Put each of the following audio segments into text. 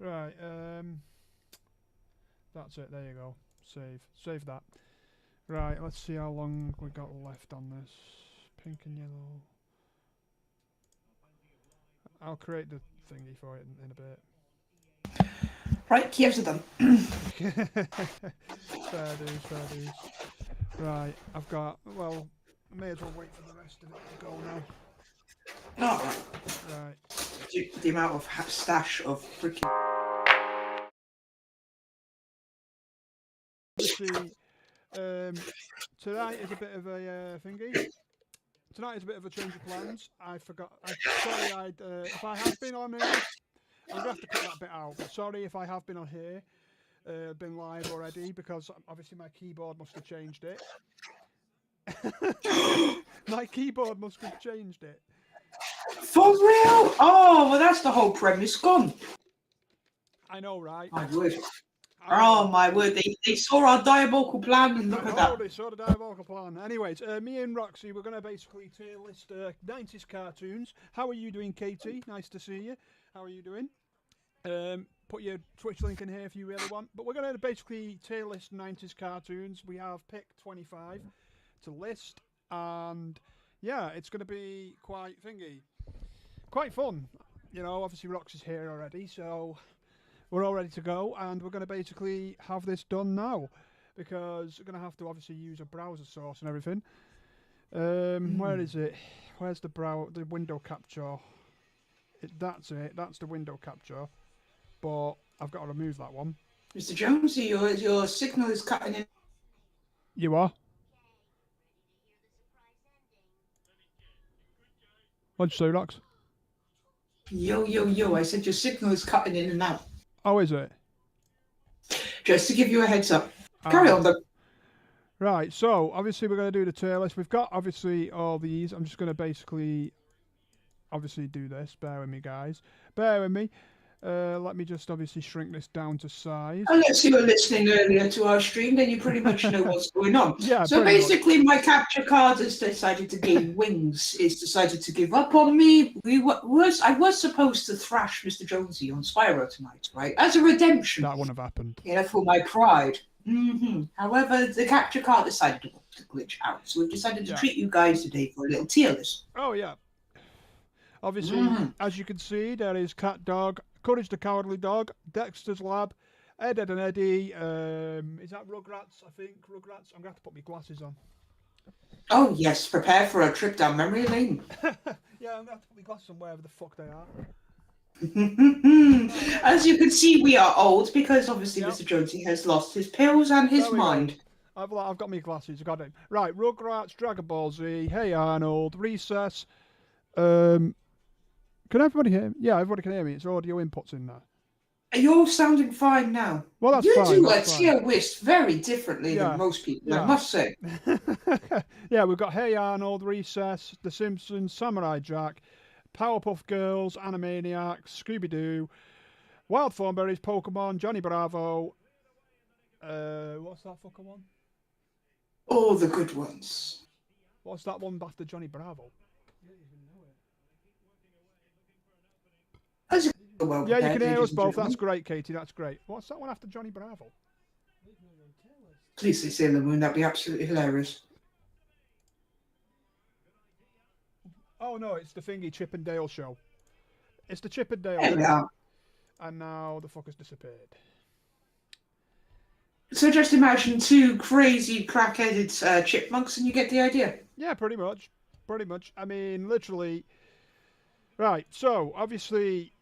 Right. That's it. There you go. Save that. Right. Let's see how long we got left on this. Pink and yellow. I'll create the thingy for it in a bit. Right, Kiev's are done. Fair dues, fair dues. Right, I've got. Well, I may as well wait for the rest of it to go now. Oh, Right. the amount of stash of freaking. Obviously, tonight is a bit of a thingy. Tonight is a bit of a change of plans. I forgot. Sorry, if I have been on here, I'm gonna have to cut that bit out. But sorry if I have been on here, been live already, because obviously my keyboard must have changed it. My keyboard must have changed it. For real? Oh, well, that's the whole premise gone. I know, right? My word. Oh my word! They saw our diabolical plan and look at that. They saw the diabolical plan. Anyways, me and Roxy, we're going to basically tier list 90s cartoons. How are you doing, Katie? Nice to see you. How are you doing? Put your Twitch link in here if you really want. But we're going to basically tier list 90s cartoons. We have picked 25 to list, and yeah, it's going to be quite fun. You know, obviously Roxy's here already, so we're all ready to go, and we're going to basically have this done now, because we're going to have to obviously use a browser source and everything. Where is it? Where's the window capture? That's it. That's the window capture. But I've got to remove that one. Mr. Jonesy, your signal is cutting in. You are? What'd you say, Rox? Yo. I said your signal is cutting in and out. Oh, is it? Just to give you a heads up. Carry on, though. Right, so obviously we're going to do the tier list. We've got obviously all these. I'm just going to basically obviously do this. Bear with me, guys. Bear with me. Let me just obviously shrink this down to size. Unless you were listening earlier to our stream, then you pretty much know what's going on. Yeah, so basically, my capture card has decided to gain wings. It's decided to give up on me. I was supposed to thrash Mr. Jonesy on Spyro tonight, right? As a redemption. That wouldn't have happened. You know, for my pride. However, the capture card decided to glitch out. So we've decided to treat you guys today for a little tier list. Oh, yeah. Obviously, as you can see, there is Cat Dog, Courage the Cowardly Dog, Dexter's Lab, Ed, Ed and Eddie. Is that Rugrats? I think Rugrats. I'm going to have to put my glasses on. Oh, yes. Prepare for a trip down memory lane. Yeah, I'm going to have to put my glasses on wherever the fuck they are. As you can see, we are old because obviously Mr. Jonesy has lost his pills and his mind. I've got my glasses. I got it. Right, Rugrats, Dragon Ball Z, Hey Arnold, Recess. Can everybody hear me? Yeah, everybody can hear me. It's audio inputs in there. You're sounding fine now. Well, that's fine. You do a tier list very differently than most people, I must say. Yeah, we've got Hey Arnold, Recess, The Simpsons, Samurai Jack, Powerpuff Girls, Animaniacs, Scooby-Doo, Wild Thornberries, Pokemon, Johnny Bravo. What's that fucking one? All the good ones. What's that one after Johnny Bravo? Yeah, you can hear us both. That's great, Katie. That's great. What's that one after Johnny Bravo? Please say Sailor Moon. That'd be absolutely hilarious. Oh no, it's the thingy Chip and Dale show. It's the Chip and Dale show. And now the fucker's disappeared. So just imagine two crazy crack-headed chipmunks and you get the idea. Yeah, pretty much. Pretty much. I mean, literally. Right, so obviously.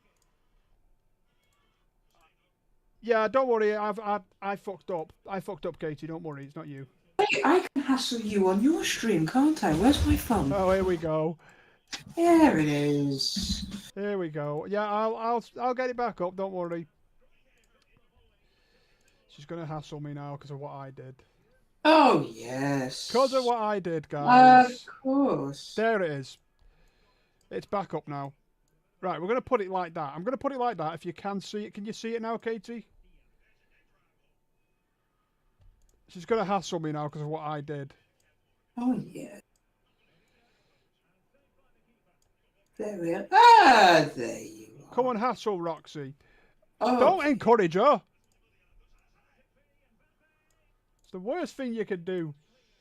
Yeah, don't worry. I fucked up. I fucked up, Katie. Don't worry. It's not you. I can hassle you on your stream, can't I? Where's my phone? Oh, here we go. There it is. Here we go. Yeah, I'll get it back up. Don't worry. She's gonna hassle me now because of what I did. Oh yes. Because of what I did, guys. Of course. There it is. It's back up now. Right, we're going to put it like that. I'm going to put it like that if you can see it. Can you see it now, Katie? She's going to hassle me now because of what I did. Oh, yeah. There we are. Ah, there you are. Come on, hassle, Roxy. Oh, Don't encourage her. It's the worst thing you could do.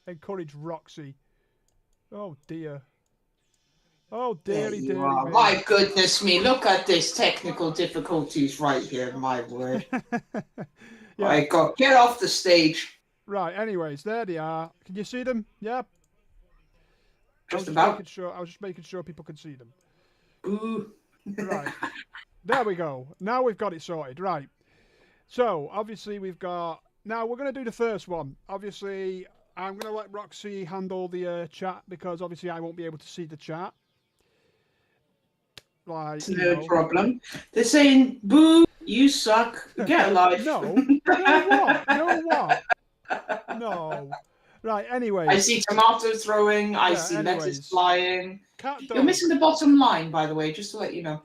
Encourage Roxy. Oh dear. Oh there dearie, you dearie are. me. My goodness me, look at this technical difficulties right here, my word. Yeah. My God, get off the stage. Right. Anyways, there they are. Can you see them? Yeah. Just about. I was just making sure people could see them. Ooh. Right. There we go. Now we've got it sorted. Right. So obviously we've got. Now we're going to do the first one. Obviously, I'm going to let Roxy handle the chat because obviously I won't be able to see the chat. Like, No problem. They're saying, boo, you suck, get a life. No. No what? No what? No. Right, anyways. I see tomatoes throwing, I Yeah, see anyways. lettuce flying. Cat dog. You're missing the bottom line, by the way, just to let you know.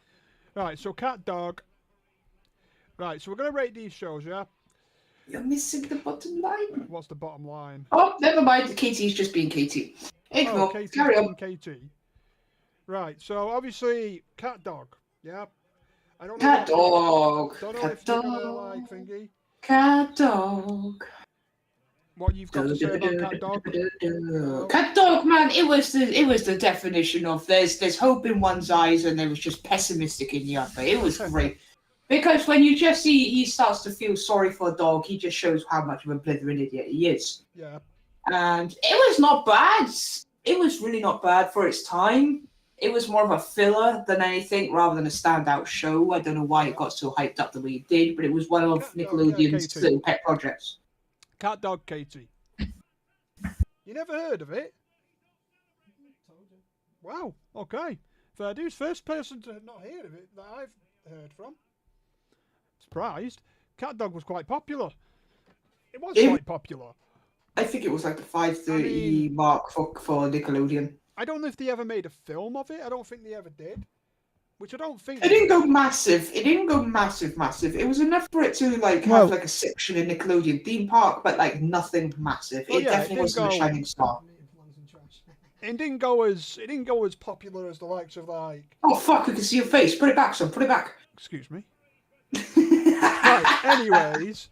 Right, so cat dog. Right, so we're going to rate these shows, yeah? You're missing the bottom line. What's the bottom line? Oh, never mind. Katie's just being Katie. Ignore. Katie's Carry on. KT. Right, so obviously, cat dog, yeah? I don't know Cat dog. Don't know Cat if you're dog. gonna like thingy. Cat dog. What you've got to say about cat dog? Cat dog, man. It was the definition of there's hope in one's eyes and there was just pessimistic in the other. It was great. Because when you just see he starts to feel sorry for a dog, he just shows how much of a blithering idiot he is. Yeah. And it was not bad. It was really not bad for its time. It was more of a filler than anything, rather than a standout show. I don't know why it got so hyped up the way it did, but it was one of Nickelodeon's little pet projects. Cat dog, Katie. You never heard of it? Wow. Okay. Fair dues. First person to not hear of it that I've heard from. Surprised. Cat dog was quite popular. It was quite popular. I think it was like the 5:30 mark for Nickelodeon. I don't know if they ever made a film of it. I don't think they ever did. Which I don't think. It didn't go massive. It didn't go massive. It was enough for it to have like a section in Nickelodeon theme park, but like nothing massive. It definitely wasn't a shining star. It didn't go as popular as the likes of like. Oh fuck! We can see your face. Put it back, son. Put it back. Excuse me. Right. Anyways,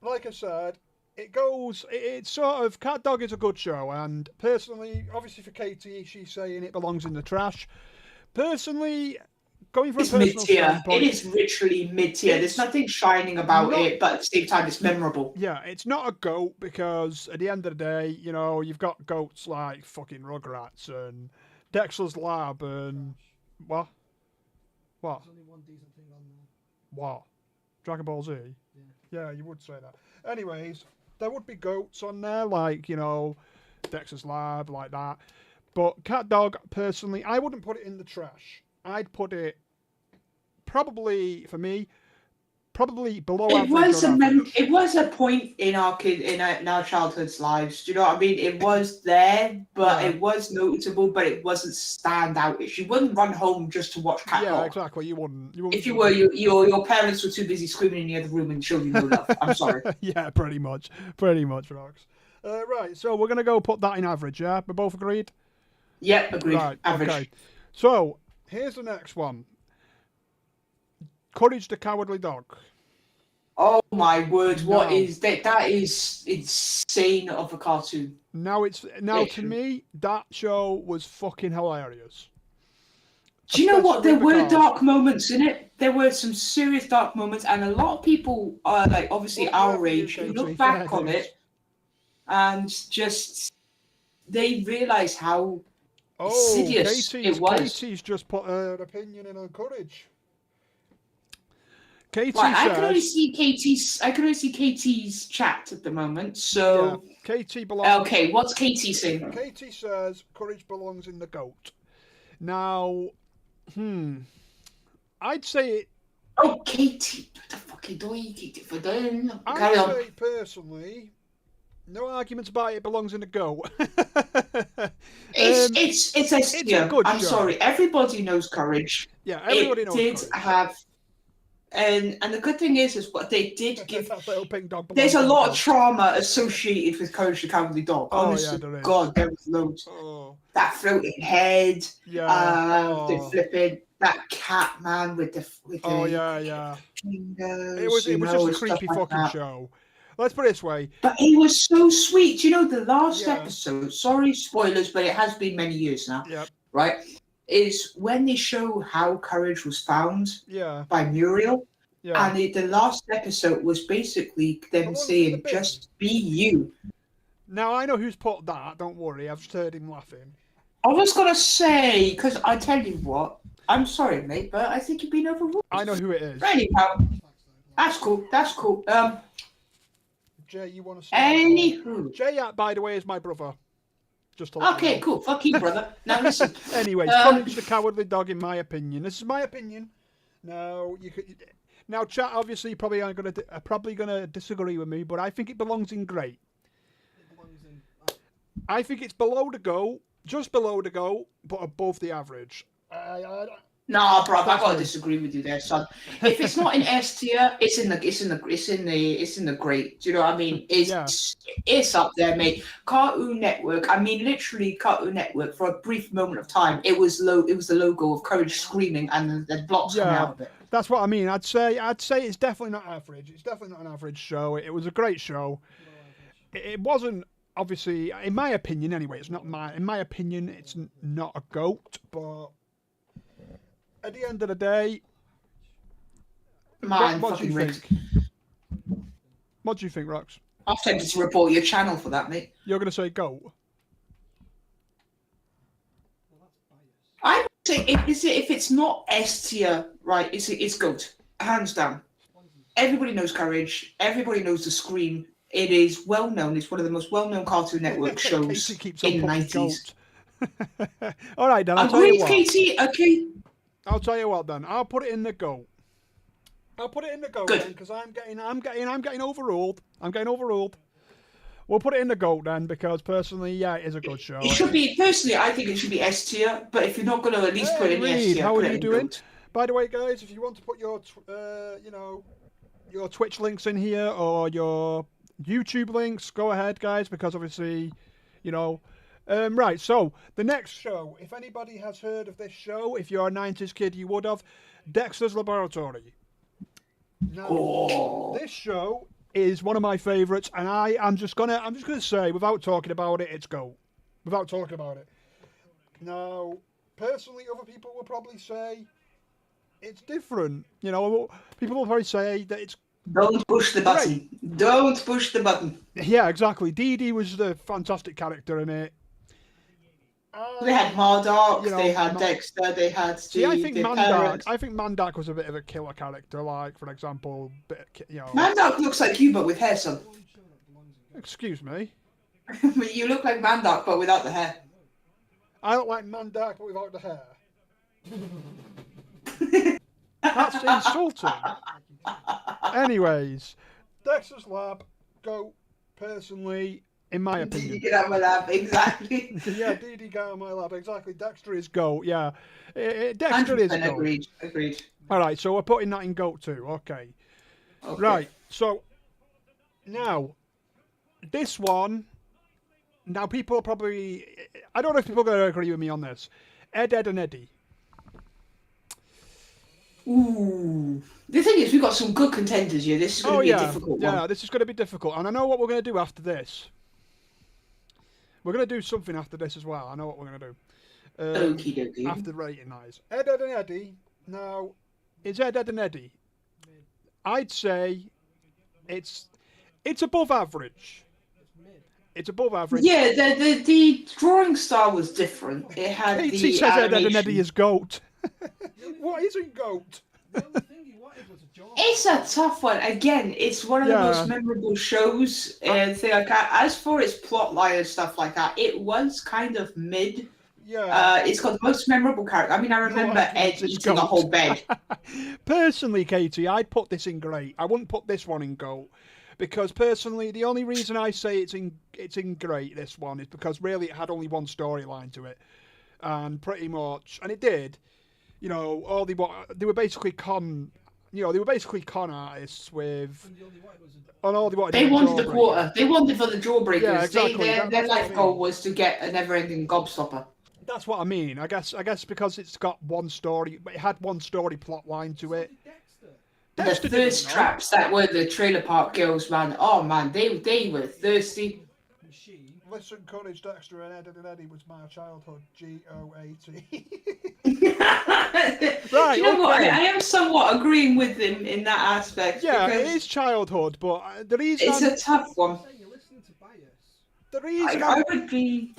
like I said, it's sort of Cat Dog is a good show, and personally, obviously for Katie, she's saying it belongs in the trash. Personally, going for a personal standpoint, it is literally mid-tier. There's nothing shining about it, but at the same time, it's memorable. Yeah, it's not a goat because at the end of the day, you've got goats like fucking Rugrats and Dexter's Lab and what? There's only one decent thing on there. What? Dragon Ball Z? Yeah, you would say that. Anyways, there would be goats on there, like, Dexter's Lab, like that. But Cat Dog, personally, I wouldn't put it in the trash. I'd put it, probably, for me, below average. It was a point in our childhood's lives. Do you know what I mean? It was there, but it was notable, but it wasn't standout. You wouldn't run home just to watch Cat Dog. Yeah, exactly. You wouldn't. If you were, your parents were too busy screaming in the other room and showing you no love. I'm sorry. Yeah, pretty much, Rox. Right, so we're gonna go put that in average. Yeah, we're both agreed. Yep, agreed. Right, average. Okay. So here's the next one. Courage the Cowardly Dog. Oh my word! What is that? That is insane of a cartoon. To me, that show was fucking hilarious. Do you know what? There were dark moments in it. There were some serious dark moments, and a lot of people are like, obviously our age, who look back on it, and just they realise how insidious it was. Katie's just put her opinion in on Courage. Katie I says, can only see Katie's chat at the moment. So Katie belongs. Okay, what's Katie saying? Katie says Courage belongs in the goat. Now, I'd say it. Oh, Katie, what the fuck are you doing, Katie? For them, I'd say personally, no arguments about it belongs in the goat. It's a good I'm show. Sorry, everybody knows Courage. Yeah, everybody knows. It did have. And the good thing is what they did give. There's a lot of trauma associated with Courage the Cowardly Dog. Honestly, God, there was loads. That floating head. The flipping. that cat man with the yeah. fingers, It was just a and stuff creepy like fucking that. show. Let's put it this way. But he was so sweet. Do you know the last Yeah. episode? Sorry, spoilers, but it has been many years now. Yep. Right? Is when they show how courage was found. Yeah. By Muriel. Yeah. And the last episode was basically them saying, "Just be you." Now I know who's put that. Don't worry, I've just heard him laughing. I was gonna say, because I tell you what, I'm sorry, mate, but I think you've been overruled. I know who it is. Anyhow, that's cool. That's cool. Jay, you want to start? Anywho. Jay, by the way, is my brother. Just to Okay, cool. Fuck you, brother. Now listen. Anyways, Courage the Cowardly Dog, in my opinion. This is my opinion. Now you could. Now, chat obviously probably are gonna disagree with me, but I think it belongs in great. I think it's below the GOAT, just below the GOAT, but above the average. Nah, bro, I gotta disagree with you there, son. If it's not in S tier, it's in the great. Do you know what I mean? It's up there, mate. Cartoon Network. I mean, literally, Cartoon Network. For a brief moment of time, it was the logo of Courage screaming and the blocks coming out of it. That's what I mean. I'd say it's definitely not average. It's definitely not an average show. It was a great show. It wasn't, obviously, in my opinion anyway, it's not in my opinion, it's not a GOAT, but at the end of the day, what do you think? What do you think, Rox? I've tempted to report your channel for that, mate. You're going to say GOAT? I would say if it's not S tier, right, it's GOAT. Hands down. Everybody knows Courage. Everybody knows the Scream. It is well known. It's one of the most well-known Cartoon Network shows in the 90s. All right, then. I'll tell you what. Katie. Okay. I'll tell you what, then. I'll put it in the GOAT. I'll put it in the GOAT then, because I'm getting overruled. I'm getting overruled. We'll put it in the GOAT then, because personally, yeah, it is a good show. It should be, personally, I think it should be S tier, but if you're not going to at least put it in S tier, how put are it you in doing? GOAT. By the way, guys, if you want to put your, your Twitch links in here or your YouTube links, go ahead, guys, because obviously, right, so the next show, if anybody has heard of this show, if you're a 90s kid, you would have, Dexter's Laboratory. Now, this show is one of my favourites, and I'm just gonna say, without talking about it, it's GOAT. Without talking about it. Now, personally, other people will probably say it's different. People will probably say that it's. Don't push the button. Great. Don't push the button. Yeah, exactly. Dee Dee was the fantastic character in it. They had Mardoc, they had Dexter, they had Steve. I think Mandark was a bit of a killer character. Like, for example, Mandark looks like you, but with hair, son. Excuse me. You look like Mandark, but without the hair. I look like Mandark, but without the hair. That's insulting. Anyways, Dexter's Lab, GOAT, personally, in my opinion. Dee Dee get out of my lab, exactly. Yeah, Dee Dee get out of my lab, exactly. Dexter is GOAT, yeah. Dexter is GOAT. Agreed. Alright, so we're putting that in GOAT too, okay. Right, so, now, this one, now people are probably, I don't know if people are going to agree with me on this. Ed, and Eddie. Ooh. The thing is, we've got some good contenders here. This is going to be a difficult one. Yeah, this is going to be difficult. And I know what we're going to do after this. We're going to do something after this as well. I know what we're going to do. Okie dokie. After rating eyes. Ed, and Eddie. Now, is Ed, and Eddie? I'd say it's above average. It's above average. Yeah, the drawing style was different. It had Katie says Ed, and Eddie is GOAT. What isn't GOAT? It's a tough one. Again, it's one of the most memorable shows. And thing like that. As for its plot line and stuff like that, it was kind of mid. Yeah. It's got the most memorable character. I mean, I remember Ed eating a whole bed. Personally, Katie, I'd put this in great. I wouldn't put this one in GOAT. Because personally, the only reason I say it's in great, this one, is because really it had only one storyline to it. And pretty much, and it did. They were basically con artists with. And all they wanted. They wanted the quarter. They wanted for the jawbreakers. Yeah, exactly. Their life goal was to get a never-ending gobstopper. That's what I mean. I guess because it's got one story, it had one story plot line to it. The thirst traps that were the trailer park girls, man. Oh man, they were thirsty. Listen, Courage, Dexter, and Eddie was my childhood. GOAT. Right. Do you know what? I am somewhat agreeing with him in that aspect. Yeah, it is childhood, but the reason it's a tough one. The reason I would be.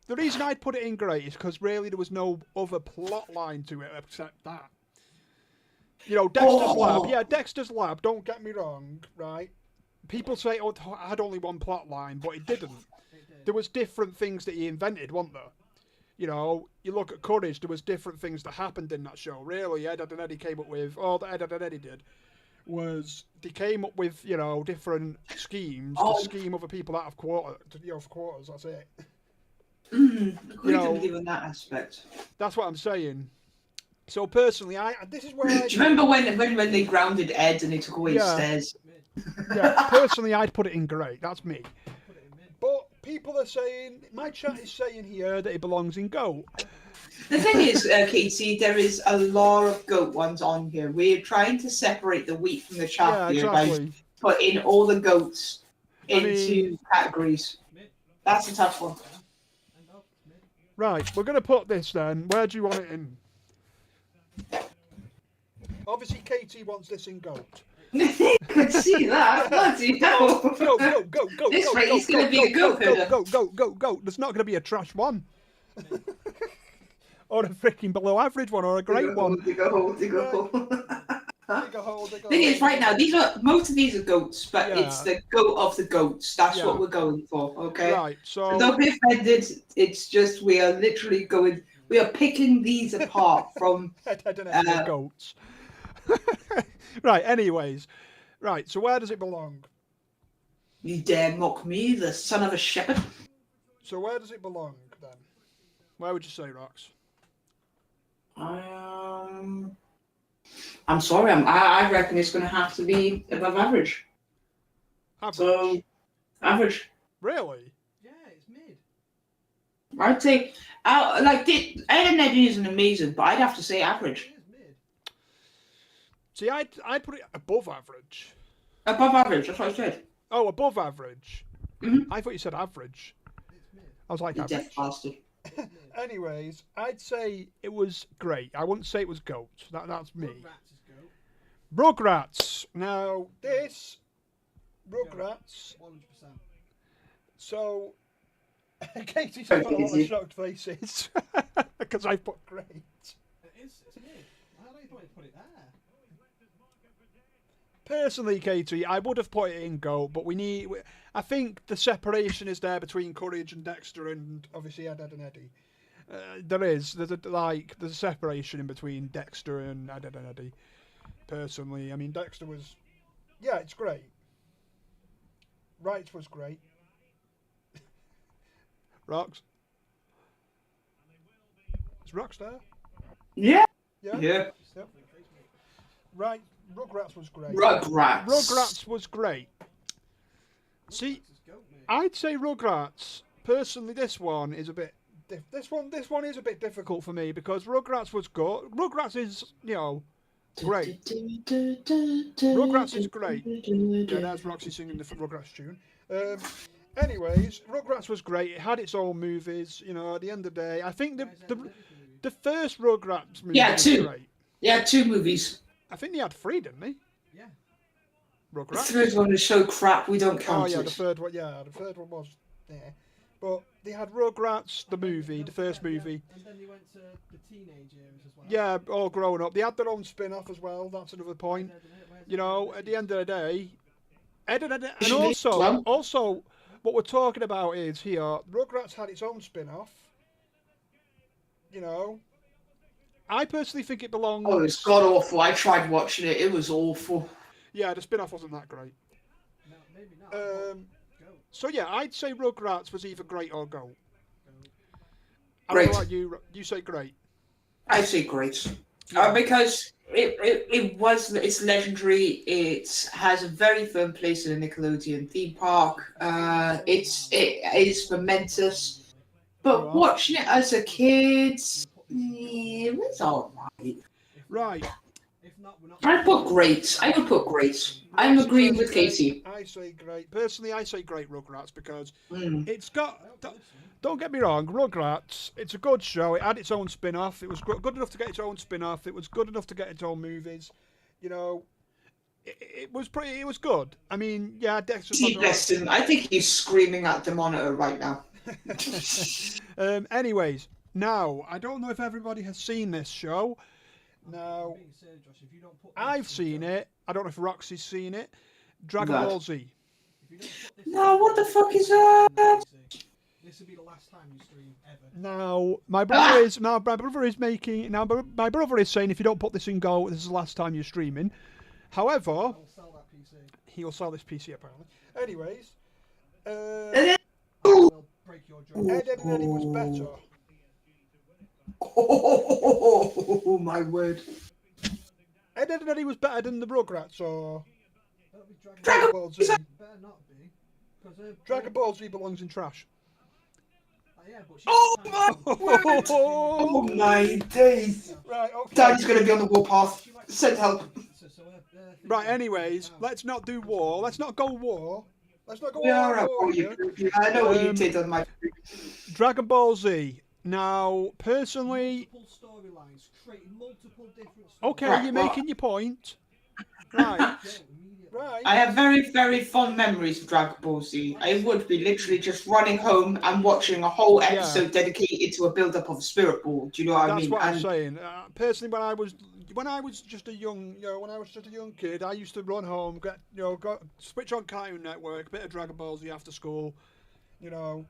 The reason I'd put it in great is because really there was no other plot line to it except that. You know, Dexter's Lab. Yeah, Dexter's Lab, don't get me wrong, right? People say it had only one plot line, but it didn't. There was different things that he invented, wasn't there? You know, you look at Courage, there was different things that happened in that show. Really, Ed and Eddie came up with, all that Ed and Eddie did was they came up with, you know, different schemes to scheme other people out of quarters, that's it. Agreed with you in that aspect. That's what I'm saying. So personally, this is where Do you remember when they grounded Ed and they took away his stairs? Yeah, personally, I'd put it in great. That's me. But people are saying, my chat is saying here that it belongs in GOAT. The thing is, Katie, there is a lot of GOAT ones on here. We're trying to separate the wheat from the chaff here by putting all the GOATs into categories. That's a tough one. Right, we're going to put this then. Where do you want it in? Obviously, Katie wants this in GOAT. You could see that. Bloody hell. Go. This rate's going to be a GOAT. Go. There's not going to be a trash one. Or a freaking below average one, or a great one. Dig a hole. Thing is, right now, most of these are GOATs, but it's the GOAT of the GOATs. That's what we're going for, okay? Right, so don't be offended. It's just we are literally we are picking these apart from GOATs. Right, anyways. Right, so where does it belong? You dare mock me, the son of a shepherd? So where does it belong, then? Where would you say, Rox? I'm sorry, I reckon it's going to have to be above average. Average? So, average. Really? Yeah, it's mid. I'd say, Ed and Eddie isn't amazing, but I'd have to say average. See, I'd put it above average. Above average, that's what I said. Oh, above average. Mm-hmm. I thought you said average. I was like, you average. deaf bastard. Anyways, I'd say it was great. I wouldn't say it was GOAT. That's me. Rugrats. Now, this Rugrats. 100%. So, Katie's got a lot of shocked faces because I put great. It's mid. I don't even want to put it there. Personally, Katie, I would have put it in GOAT, but I think the separation is there between Courage and Dexter, and obviously Ed and Eddie. There's a separation in between Dexter and Ed and Eddie. Personally, I mean, Dexter was, it's great. Wright was great. Rox? Is Rox there? Yeah. Yeah. Right. Rugrats was great. Rugrats was great. See, I'd say Rugrats. Personally, this one is a bit. This one is a bit difficult for me because Rugrats was good. Rugrats is great. Rugrats is great. Yeah, that's Roxy singing the Rugrats tune. Anyways, Rugrats was great. It had its own movies. At the end of the day, I think the first Rugrats movie was great. Yeah, 2 movies. I think they had 3, didn't they? Yeah. Rugrats. The third one was so crap we don't count it. The third one. Yeah, the third one was there. But they had Rugrats, the movie, the first movie. And then they went to the teenage years as well. Yeah, all grown up. They had their own spin-off as well. That's another point. At the end of the day, Ed and also what we're talking about is here. Rugrats had its own spin-off. I personally think it belongs. Oh, it's god awful. I tried watching it. It was awful. Yeah, the spin-off wasn't that great. No, maybe not. So yeah, I'd say Rugrats was either great or GOAT. Great. Like you say great. I say great. Because it's legendary. It has a very firm place in the Nickelodeon theme park. It is momentous. But watching it as a kid, it was alright. Right. If not, we're not. I put great. I would put great. I'm agreeing with Katie. I say great. Personally, I say great Rugrats because Mm. it's got. Don't get me wrong, Rugrats. It's a good show. It had its own spin-off. It was good enough to get its own spin-off. It was good enough to get its own movies. You know, it was pretty. It was good. I mean, yeah, Dexter's See, bless him. I think he's screaming at the monitor right now. Anyways, now I don't know if everybody has seen this show. Now, I've seen it. I don't know if Roxy's seen it. Dragon Ball Z. No, what the fuck is that? This will be the last time you stream ever. Now, my brother is saying if you don't put this in Go, this is the last time you're streaming. However, I'll sell that PC. he will sell this PC apparently. Anyways, I'll break your jaw. Ed, Edd n Eddy was better. Oh my word! Ed, Edd n Eddy was better than the Rugrats, or That'll be Dragon Ball Z. Better not be. Because Dragon Ball Z belongs in trash. yeah, but she's Oh the my word! Oh my days! Right, okay. Daddy's gonna be on the warpath. Send help. Right, anyways, let's not do war. Let's not go war. Let's not go We are war. up for you. I know what you did on my. Dragon Ball Z. Now, personally, multiple storylines, creating multiple different okay, Right, you're well- making your point. Right, right. I have very, very fond memories of Dragon Ball Z. I would be literally just running home and watching a whole episode dedicated to a build-up of Spirit Ball. Do you know what I That's mean? what I'm And saying. Personally, when I was just a young, when I was just a young kid, I used to run home, switch on Cartoon Network, bit of Dragon Ball Z after school. You know,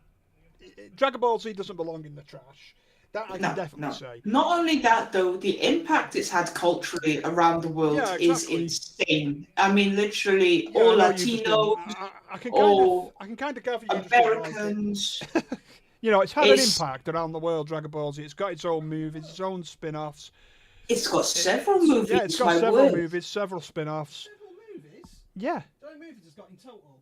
Dragon Ball Z doesn't belong in the trash. That I can definitely say. Not only that, though, the impact it's had culturally around the world is exactly. insane. I mean, literally, Yeah, all I know you just Latinos, didn't. I can kind of gather you just didn't like it. Americans. You know, it's had an impact around the world, Dragon Ball Z. It's got its own movies, its own spin-offs. It's got several movies. Yeah, it's got my several word. movies, several spin-offs. Several movies? Yeah. How many movies has got in total?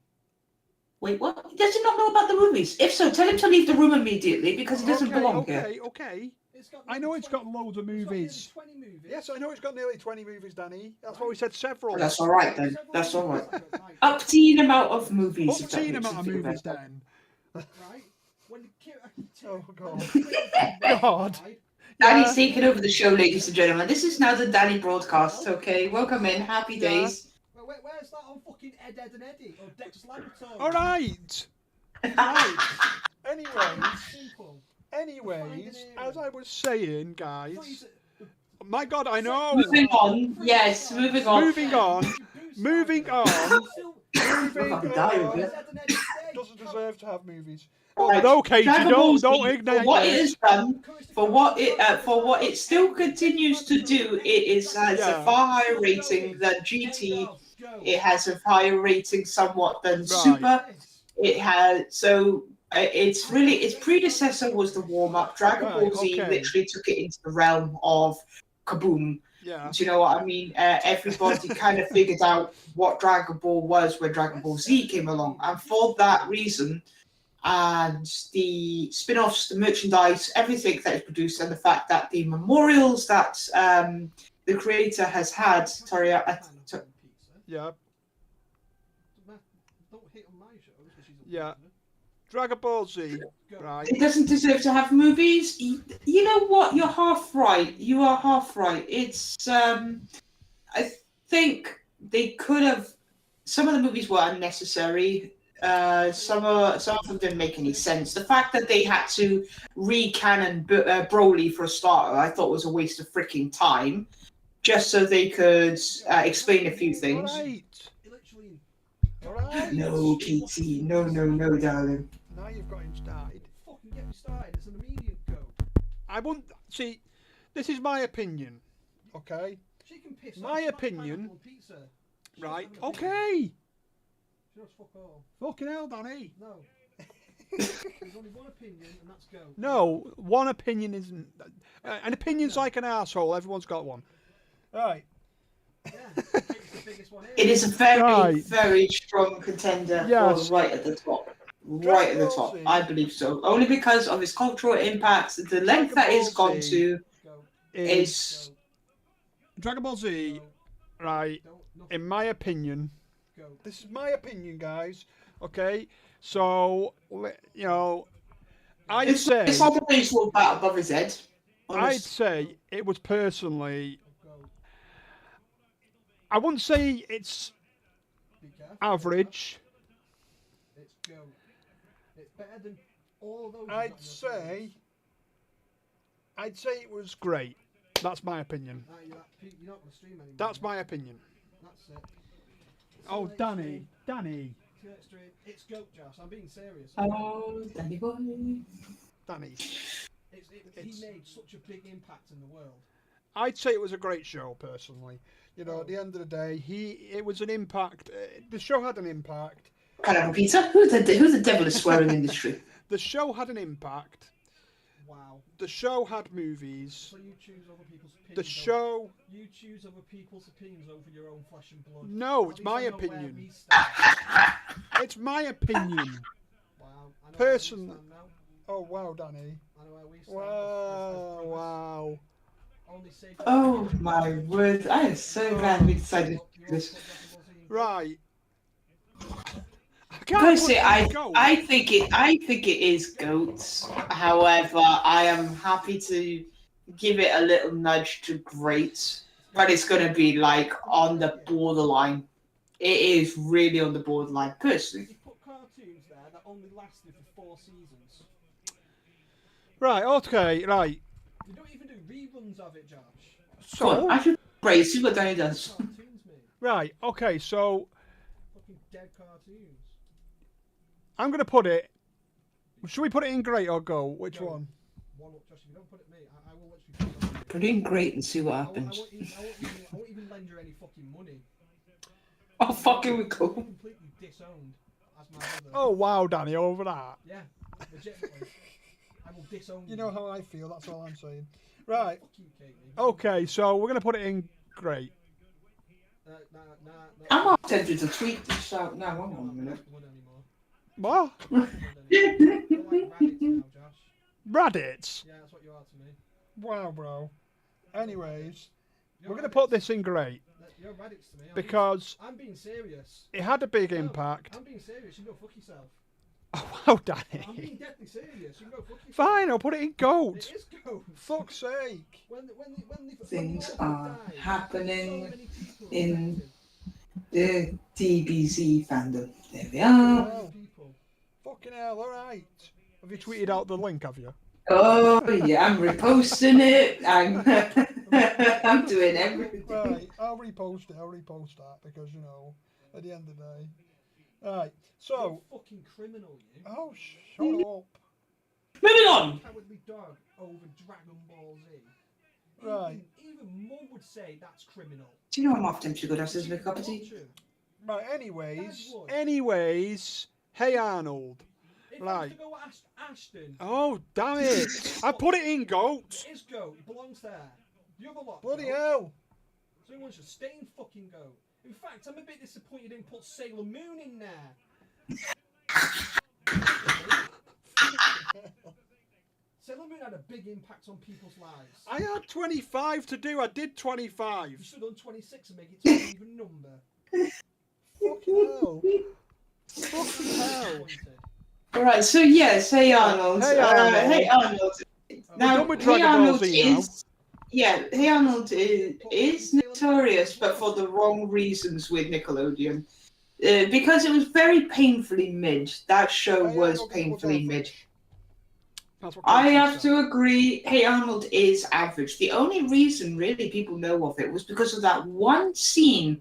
Wait, what? Does he not know about the movies? If so, tell him to leave the room immediately because he doesn't belong here. Okay. It's got I know it's got loads of movies. It's got nearly 20 movies. Yes, I know it's got nearly 20 movies, Danny. That's why we said several. That's all right then. Several That's all movies. right. Right. Up to an amount of movies. What's if the that teen makes amount of you feel movies, better. Dan? Right? When the kid, Oh, God. God. Danny's taking over the show, ladies and gentlemen. This is now the Danny broadcast, okay? Welcome in. Happy days. Where's that on fucking Ed, Edd n Eddy or Dexter's Laboratory? All right. Right. Simple. Anyways, as I was saying, guys. My God, I know. Moving on. Yes, moving on. Moving on. Moving on. fucking dying of it. Doesn't deserve to have movies. Right. No, Katie, Dragon Ball Z, don't ignite for what it this. has done, for what it still continues to do, it has a far higher rating than GT. It has a higher rating somewhat than Super. It has it's really its predecessor was the warm up. Dragon Ball Z literally took it into the realm of kaboom. Yeah. Do you know what I mean? Everybody kind of figured out what Dragon Ball was when Dragon Ball Z came along, and for that reason, and the spin-offs, the merchandise, everything that is produced, and the fact that the memorials that the creator has had, Yeah. Don't hit on my show because she's a Yeah. Dragon Ball Z, right? it doesn't deserve to have movies. You know what? You're half right. You are half right. It's I think they could have. Some of the movies were unnecessary. Some of them didn't make any sense. The fact that they had to re-canon Broly for a starter, I thought was a waste of freaking time, just so they could explain a few things. All right. No, Katie. No, darling. Now you've got him started. Fucking get me started. It's an immediate go. I won't see. This is my opinion. Okay. She can piss off. My She likes opinion. pineapple on pizza. She Right. doesn't have an opinion. Okay. She does fuck all. Fucking hell, Danny. No. There's only one opinion, and that's go. No, one opinion isn't. An opinion's like an asshole. Everyone's got one. Right. Yeah. It's the biggest one here. It is a very, Right. very strong contender Yes. for right at the top. right at the top. I believe so. Only because of its cultural impacts, the length that it's gone to is... Dragon Ball Z, right, in my opinion, this is my opinion, guys, okay? So, you know, I'd say... It's not the baseball bat above his head. I'd say it was personally... I wouldn't say it's average. It's better than all those. I'd say it was great. That's my opinion. You're not going to stream anymore. That's my opinion. That's it. Oh, Danny. It's goat, Josh. I'm being serious. Oh, Danny boy. Danny. He made such a big impact in the world. I'd say it was a great show, personally. You know, at the end of the day, it was an impact. The show had an impact. Can I have a pizza? Who's the devil is swearing in this street? The show had an impact. Wow. The show had movies. So you choose other people's opinions. The show. You choose other people's opinions over your own flesh and blood. No, it's my opinion. It's my opinion. Wow. Personally. Oh wow, Danny. I know where we stand. Wow. Oh my word! I am so glad we decided to do this. Right. I think it is goats. However, I am happy to give it a little nudge to great, but it's going to be like on the borderline. It is really on the borderline, personally. You put cartoons there that only lasted for 4 seasons. Right. Okay. Right. You don't even do reruns of it, Josh. So I should praise see what Danny does. Cartoons, mate. Right. Okay. So Fucking dead cartoons. I'm gonna put it. Should we put it in great or go? Which one? One up, Josh. If you don't put it, mate, I will literally. Put it in great and see what I happens. won't even lend you any fucking money. Oh, fucking we go. Completely disowned as my brother. Oh wow, Danny, over that. Yeah, legitimately. I will disown you. You know how I feel. That's all I'm saying. Right. Fuck you, Katie. Okay. So we're gonna put it in great. I'm not tempted to tweet this out now. Hang on a minute. What? Reddit? Yeah, that's what you are to me. Wow, bro. Anyways, we're gonna put this in great You're Reddit's to me. because I'm being serious. it had a big No, impact. I'm being serious. You can go fuck yourself. Oh wow, I'm Danny. being deadly serious. You can go fuck yourself. Fine, I'll put it in gold. It is gold. Fuck's sake. Things are happening in the DBZ fandom. There we are. Wow. Fucking hell, alright. Have you tweeted out the link, have you? Oh yeah, I'm reposting it. I'm doing everything. Right, I'll repost that because, you know, at the end of the day. Alright, so... You're a fucking criminal, you. Oh, shut up. Moving on. Cowardly dog over Dragon Ball Z. Right. Even Mum would say that's criminal. Do you know I'm often to go downstairs and make a cup of tea? Right, anyways, hey Arnold. If Right. I was to go Ashton. Oh, damn it. I put it in goat. It is goat. It belongs there. The other lot. Bloody goat. hell. So everyone should stay in fucking goat. In fact, I'm a bit disappointed you didn't put Sailor Moon in there. Sailor Moon had a big impact on people's lives. I had 25 to do. I did 25. You should have done 26 and make it to an even number. Fucking hell. Fucking hell. Alright, so yes, hey Arnold. Hey Arnold. Hey Arnold. We're done with Dragon Ball Z now. Yeah, Hey Arnold is notorious, but for the wrong reasons with Nickelodeon. Because it was very painfully mid. That show was painfully mid. I have to agree, Hey Arnold is average. The only reason really people know of it was because of that one scene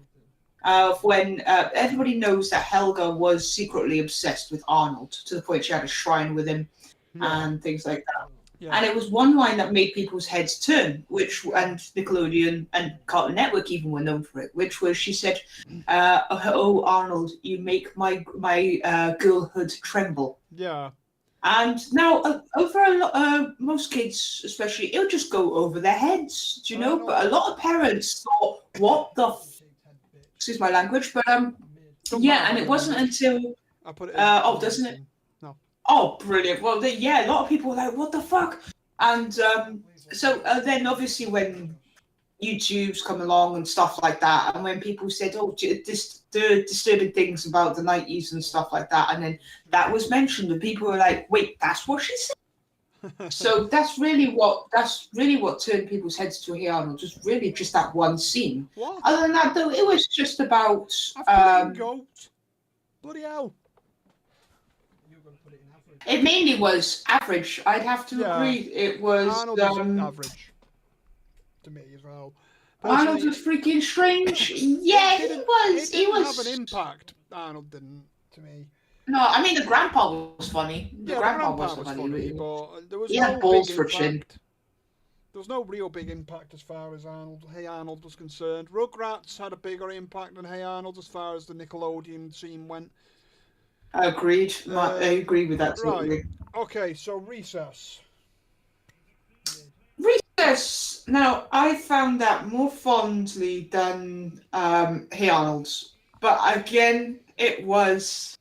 of when everybody knows that Helga was secretly obsessed with Arnold to the point she had a shrine with him and things like that. Yeah. And it was one line that made people's heads turn, and Nickelodeon and Cartoon Network even were known for it, which was she said, "Oh Arnold, you make my girlhood tremble." Yeah. And now, most kids, especially, it'll just go over their heads, do you know? But a lot of parents thought, "What the?" Excuse my language, but yeah, and it wasn't until I put it. doesn't it? No, Oh, brilliant. Well, yeah, a lot of people were like, what the fuck? And then obviously when YouTube's come along and stuff like that, and when people said, oh, the disturbing things about the 90s and stuff like that, and then that was mentioned, and people were like, wait, that's what she said? So that's really what turned people's heads to Hey Arnold, just that one scene. What? Other than that, though, it was just about I've put it in goat. Bloody hell. You're going to put it in average. it mainly was average. I'd have to agree. It was Arnold was average to me as well. Arnold was freaking strange. Yeah, he was. It didn't have an impact. Arnold didn't, to me. No, I mean the grandpa was funny. The grandpa was funny, but there was he no had balls big for impact. chin. There was no real big impact as far as Hey Arnold was concerned. Rugrats had a bigger impact than Hey Arnold as far as the Nickelodeon scene went. Agreed. I agree with that totally. Right. Okay, so Recess. Recess. Now, I found that more fondly than Hey Arnold's, but again, it was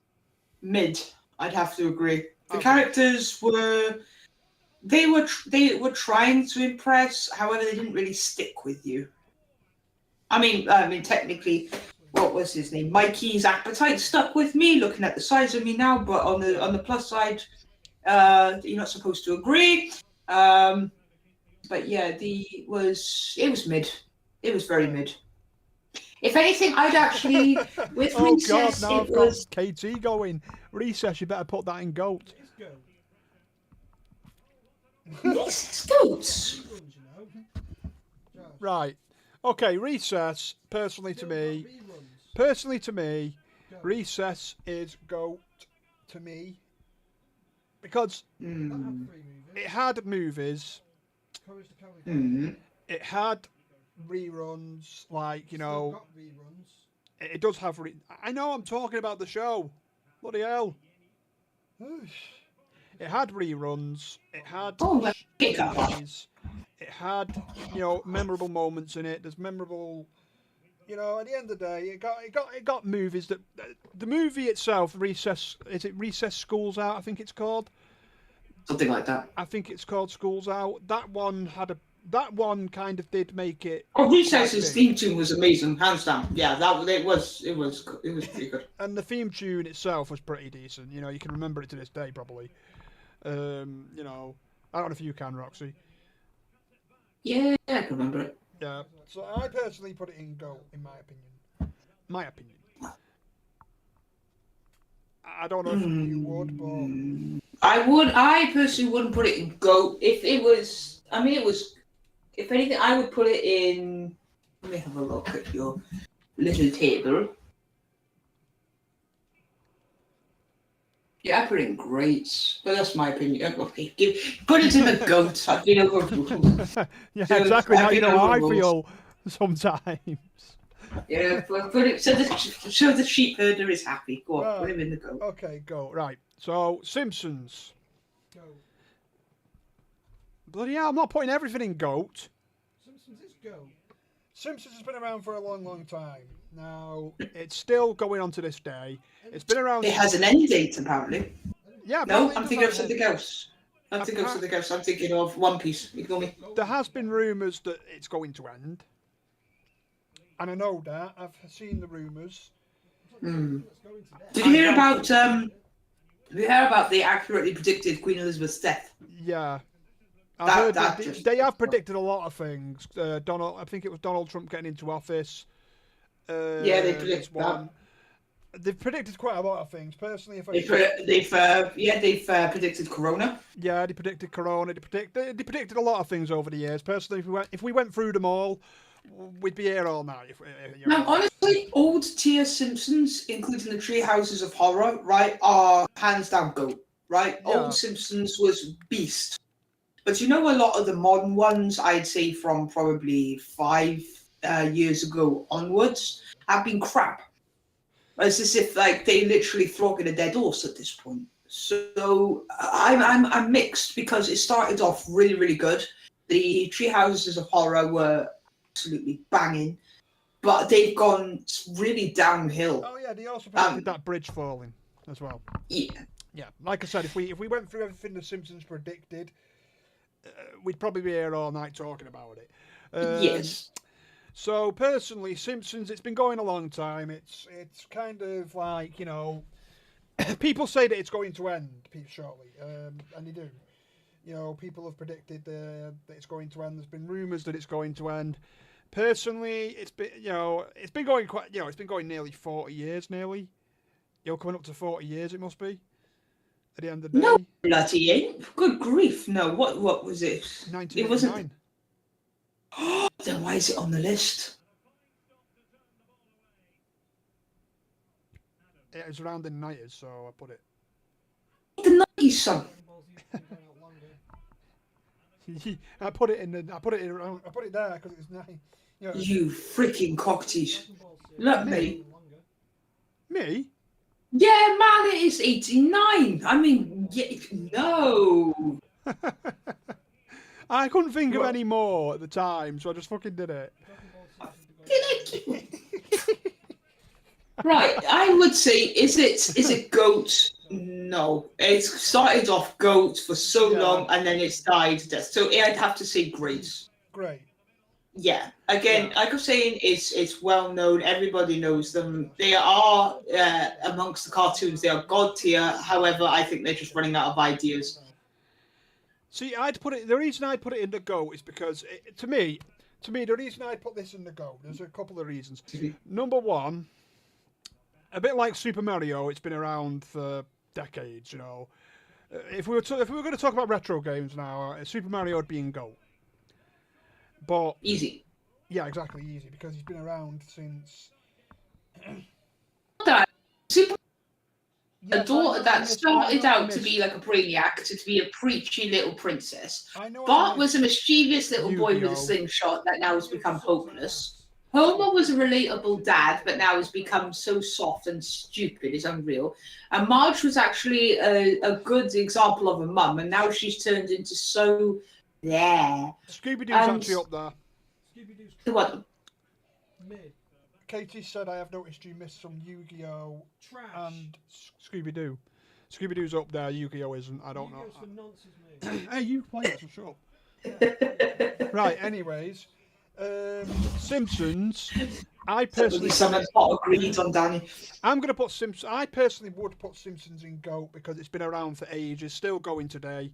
mid. I'd have to agree. The characters were trying to impress. However, they didn't really stick with you. I mean, technically, what was his name? Mikey's appetite stuck with me. Looking at the size of me now, but on the plus side, you're not supposed to agree. But yeah, it was mid. It was very mid. If anything, I'd actually with Recess. God, now I've got KT going. Recess, you better put that in goat. It's goats. Right. Okay, Recess. Personally to me, Recess is goat to me because it had movies. It had reruns, like, you know. It does have. I know. I'm talking about the show. Bloody hell. It had reruns. It had. It had, you know, memorable moments in it. There's memorable. You know, at the end of the day, it got movies that the movie itself, Recess. Is it Recess Schools Out? I think it's called. Something like that. I think it's called Schools Out. That one kind of did make it. Oh, Recess's theme tune was amazing, hands down. Yeah, it was pretty good. And the theme tune itself was pretty decent. You know, you can remember it to this day probably. You know, I don't know if you can, Roxy. Yeah, I can remember it. Yeah, so I personally put it in goat, in my opinion. My opinion. I don't know if you would, but I personally wouldn't put it in goat. If it was, if anything, I would put it in. Let me have a look at your little table. Yeah, I put it in great, but that's my opinion. Okay, put it in the goat. I've been over. Yeah, exactly how you know how I feel sometimes. Yeah, put it so the sheep herder is happy. Go on, put him in the goat. Okay, go. Right. So Simpsons. Go. Bloody hell, I'm not putting everything in goat. Simpsons is go. Simpsons has been around for a long, long time. Now, it's still going on to this day. It's been around. It has an end date, apparently. Yeah. No, I'm thinking of something else. I'm thinking of One Piece. Ignore me. There has been rumours that it's going to end. And I know that. I've seen the rumours. Did you hear about the accurately predicted Queen Elizabeth's death? Yeah. I heard that they have predicted a lot of things. I think it was Donald Trump getting into office. Yeah, they predicted that. They've predicted quite a lot of things. Personally, they've predicted Corona. Yeah, they predicted Corona. They predicted a lot of things over the years. Personally, if we went through them all, we'd be here all night. Now, honestly, old tier Simpsons, including the Tree Houses of Horror, right, are hands down goat. Right, yeah. Old Simpsons was beast. But you know, a lot of the modern ones, I'd say from probably 5 years ago onwards, have been crap. It's as if like they literally flogging a dead horse at this point. So I'm mixed because it started off really, really good. The Tree Houses of Horror were absolutely banging, but they've gone really downhill. Oh yeah, they also predicted that bridge falling as well. Yeah. Yeah, like I said, if we went through everything the Simpsons predicted, we'd probably be here all night talking about it. Yes. So personally, Simpsons, it's been going a long time. It's kind of like, people say that it's going to end shortly, and they do. People have predicted that it's going to end. There's been rumours that it's going to end. Personally, it's been going quite, it's been going nearly 40 years, nearly. Coming up to 40 years, it must be. At the end of the day. No, bloody ain't. Good grief! No, what was it? 1989. It wasn't. Then why is it on the list? It was around the 90s, so I put it. The 90s, son. I put it there because it's 9. You freaking cocktease. Look, me. Me? Yeah, man, it is 89. I mean, no. I couldn't think of any more at the time, so I just fucking did it. Right, I would say, is it goat? No, it's started off goat for so long, and then it's died to death. So I'd have to say great. Great. Yeah. Again, like I'm saying, it's well known. Everybody knows them. They are amongst the cartoons. They are god tier. However, I think they're just running out of ideas. See, the reason I'd put it in the GOAT is because to me, the reason I'd put this in the GOAT, there's a couple of reasons. Number one, a bit like Super Mario, it's been around for decades. If we were going to talk about retro games now, Super Mario would be in GOAT. But easy. Yeah, exactly, easy, because he's been around since. Super. A daughter that started out to be like a brainiac, to be a preachy little princess. Bart was a mischievous little boy with a slingshot that now has become hopeless. Homer was a relatable dad, but now has become so soft and stupid, it's unreal. And Marge was actually a good example of a mum, and now she's turned into so there. Scooby-Doo's actually up there. Scooby-Doo's what? Mid. Katie said, I have noticed you missed some Yu-Gi-Oh! Trash. And Scooby-Doo. Scooby-Doo's up there, Yu-Gi-Oh! Isn't. I don't know. For nonsense, mate. Hey, you play it, so shut up. Right, anyways. Simpsons. I personally... Someone's not agreed on Danny. I'm going to put Simpsons... I personally would put Simpsons in GOAT because it's been around for ages, still going today.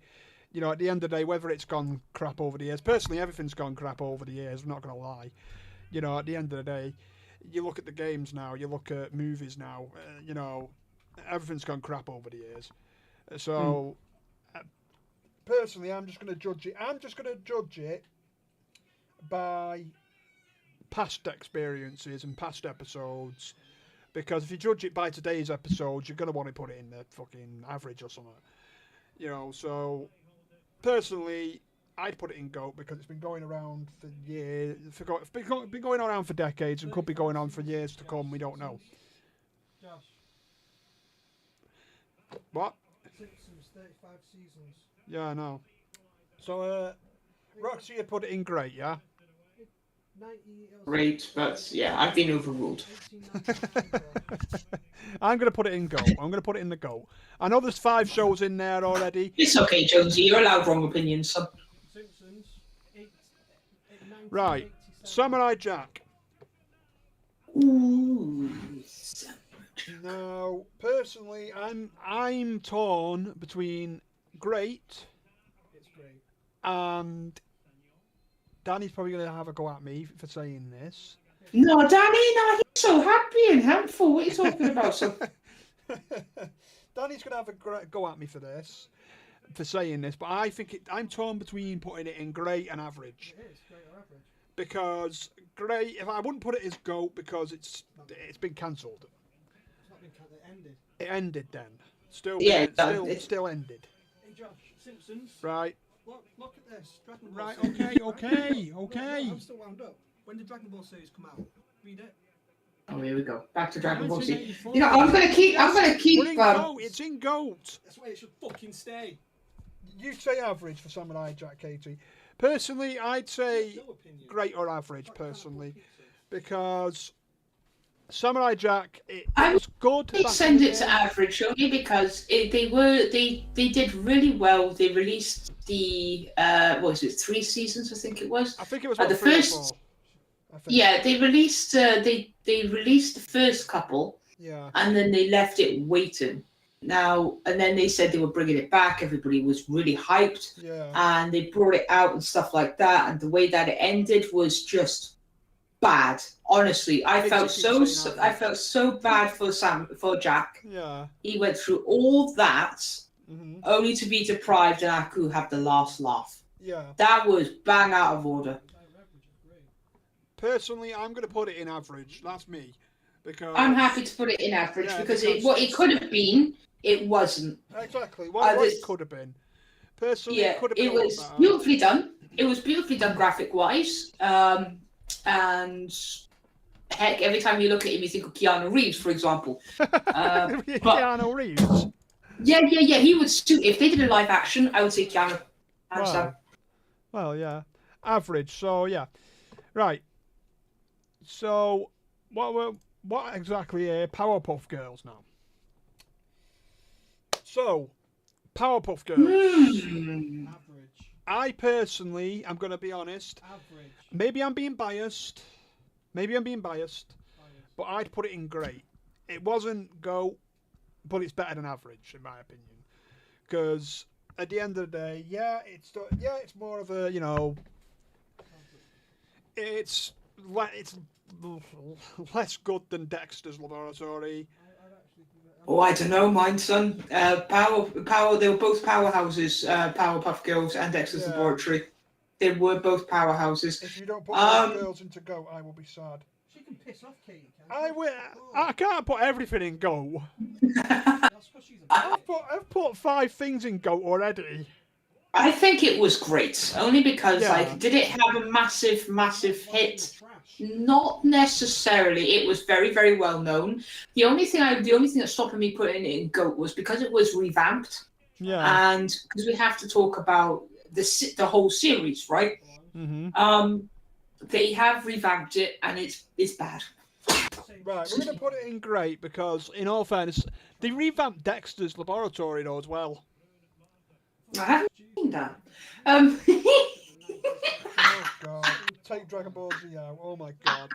At the end of the day, whether it's gone crap over the years... Personally, everything's gone crap over the years, I'm not going to lie. At the end of the day, you look at the games now, you look at movies now, everything's gone crap over the years. So, personally, I'm just going to judge it. I'm just going to judge it by past experiences and past episodes. Because if you judge it by today's episodes, you're going to want to put it in the fucking average or something. So... Personally, I'd put it in GOAT because it's been going around for years. It's been going around for decades and could be going on for years to come. We don't know. Josh. What? Simpsons, 35 seasons. Yeah, I know. So, Roxy, you put it in great, yeah? Great, but yeah, I've been overruled. I'm going to put it in GOAT. I'm going to put it in the GOAT. I know there's 5 shows in there already. It's okay, Jonesy. You're allowed wrong opinions, son. Simpsons, Right. Samurai Jack. Ooh. Now, personally, I'm torn between great. It's great. And Danny's probably going to have a go at me for saying this. No, Danny, no, he's so happy and helpful. What are you talking about, son? Danny's going to have a go at me for this, for saying this, but I think I'm torn between putting it in great and average. It is great or average. Because great, if I wouldn't put it as GOAT because it's been cancelled. It's not been cancelled, it ended. It ended then. Still, Yeah, still ended. Hey Josh, Simpsons. Right. Look at this. Dragon Ball Right. series. Okay. No, I'm still wound up. When did Dragon Ball series come out? Read it. Oh, here we go. Back to Dragon Ball Z. 1984. You know, I'm gonna keep. We're in GOAT. It's in GOAT. That's where it should fucking stay. You say average for Samurai Jack, Katie. Personally, I'd say No opinion. great or average. Personally, because Samurai Jack, it I was good. They back send in the it to day. average only because they did really well. They released the what was it, 3 seasons? I think it was. I think it was The about 3 or first, 4. I think. yeah, they released they released the first couple, Yeah. and then they left it waiting. Now and then they said they were bringing it back. Everybody was really hyped, Yeah. and they brought it out and stuff like that. And the way that it ended was just bad. Honestly, I felt so bad for Jack. Yeah. He went through all that Mhm. only to be deprived and Aku have the last laugh. Yeah. That was bang out of order. Personally, I'm going to put it in average. That's me, because I'm happy to put it in average because because what it could have been, it wasn't. Exactly what it could have been. Personally, Yeah, it could have been it a lot was better. beautifully done. It was beautifully done graphic wise. And heck, every time you look at him, you think of Keanu Reeves, for example. Keanu Reeves. Yeah. He would suit if they did a live action. I would say Keanu. Well, yeah, average. So yeah, right. So what exactly are Powerpuff Girls now? So Powerpuff Girls. Hmm. Average. I personally, I'm going to be honest. Average. Maybe I'm being biased. But I'd put it in great. It wasn't GOAT, but it's better than average in my opinion. Because at the end of the day, it's more of a, it's less good than Dexter's Laboratory. Oh, I don't know, mine, son. Power. They were both powerhouses. Powerpuff Girls and Dexter's Laboratory. They were both powerhouses. If you don't put those girls into GOAT, I will be sad. She can piss off Katie. I will. I can't put everything in GOAT. That's because she's a I've put 5 things in GOAT already. I think it was great, only because did it have a massive hit? Not necessarily. It was very, very well known. The only thing that stopped me putting it in GOAT was because it was revamped. Yeah. And because we have to talk about the whole series, right? Mm-hmm. They have revamped it, and it's bad. Right, we're going to put it in great because, in all fairness, they revamped Dexter's Laboratory though as well. I haven't seen that. Oh god! Take Dragon Ball Z out. Oh my god!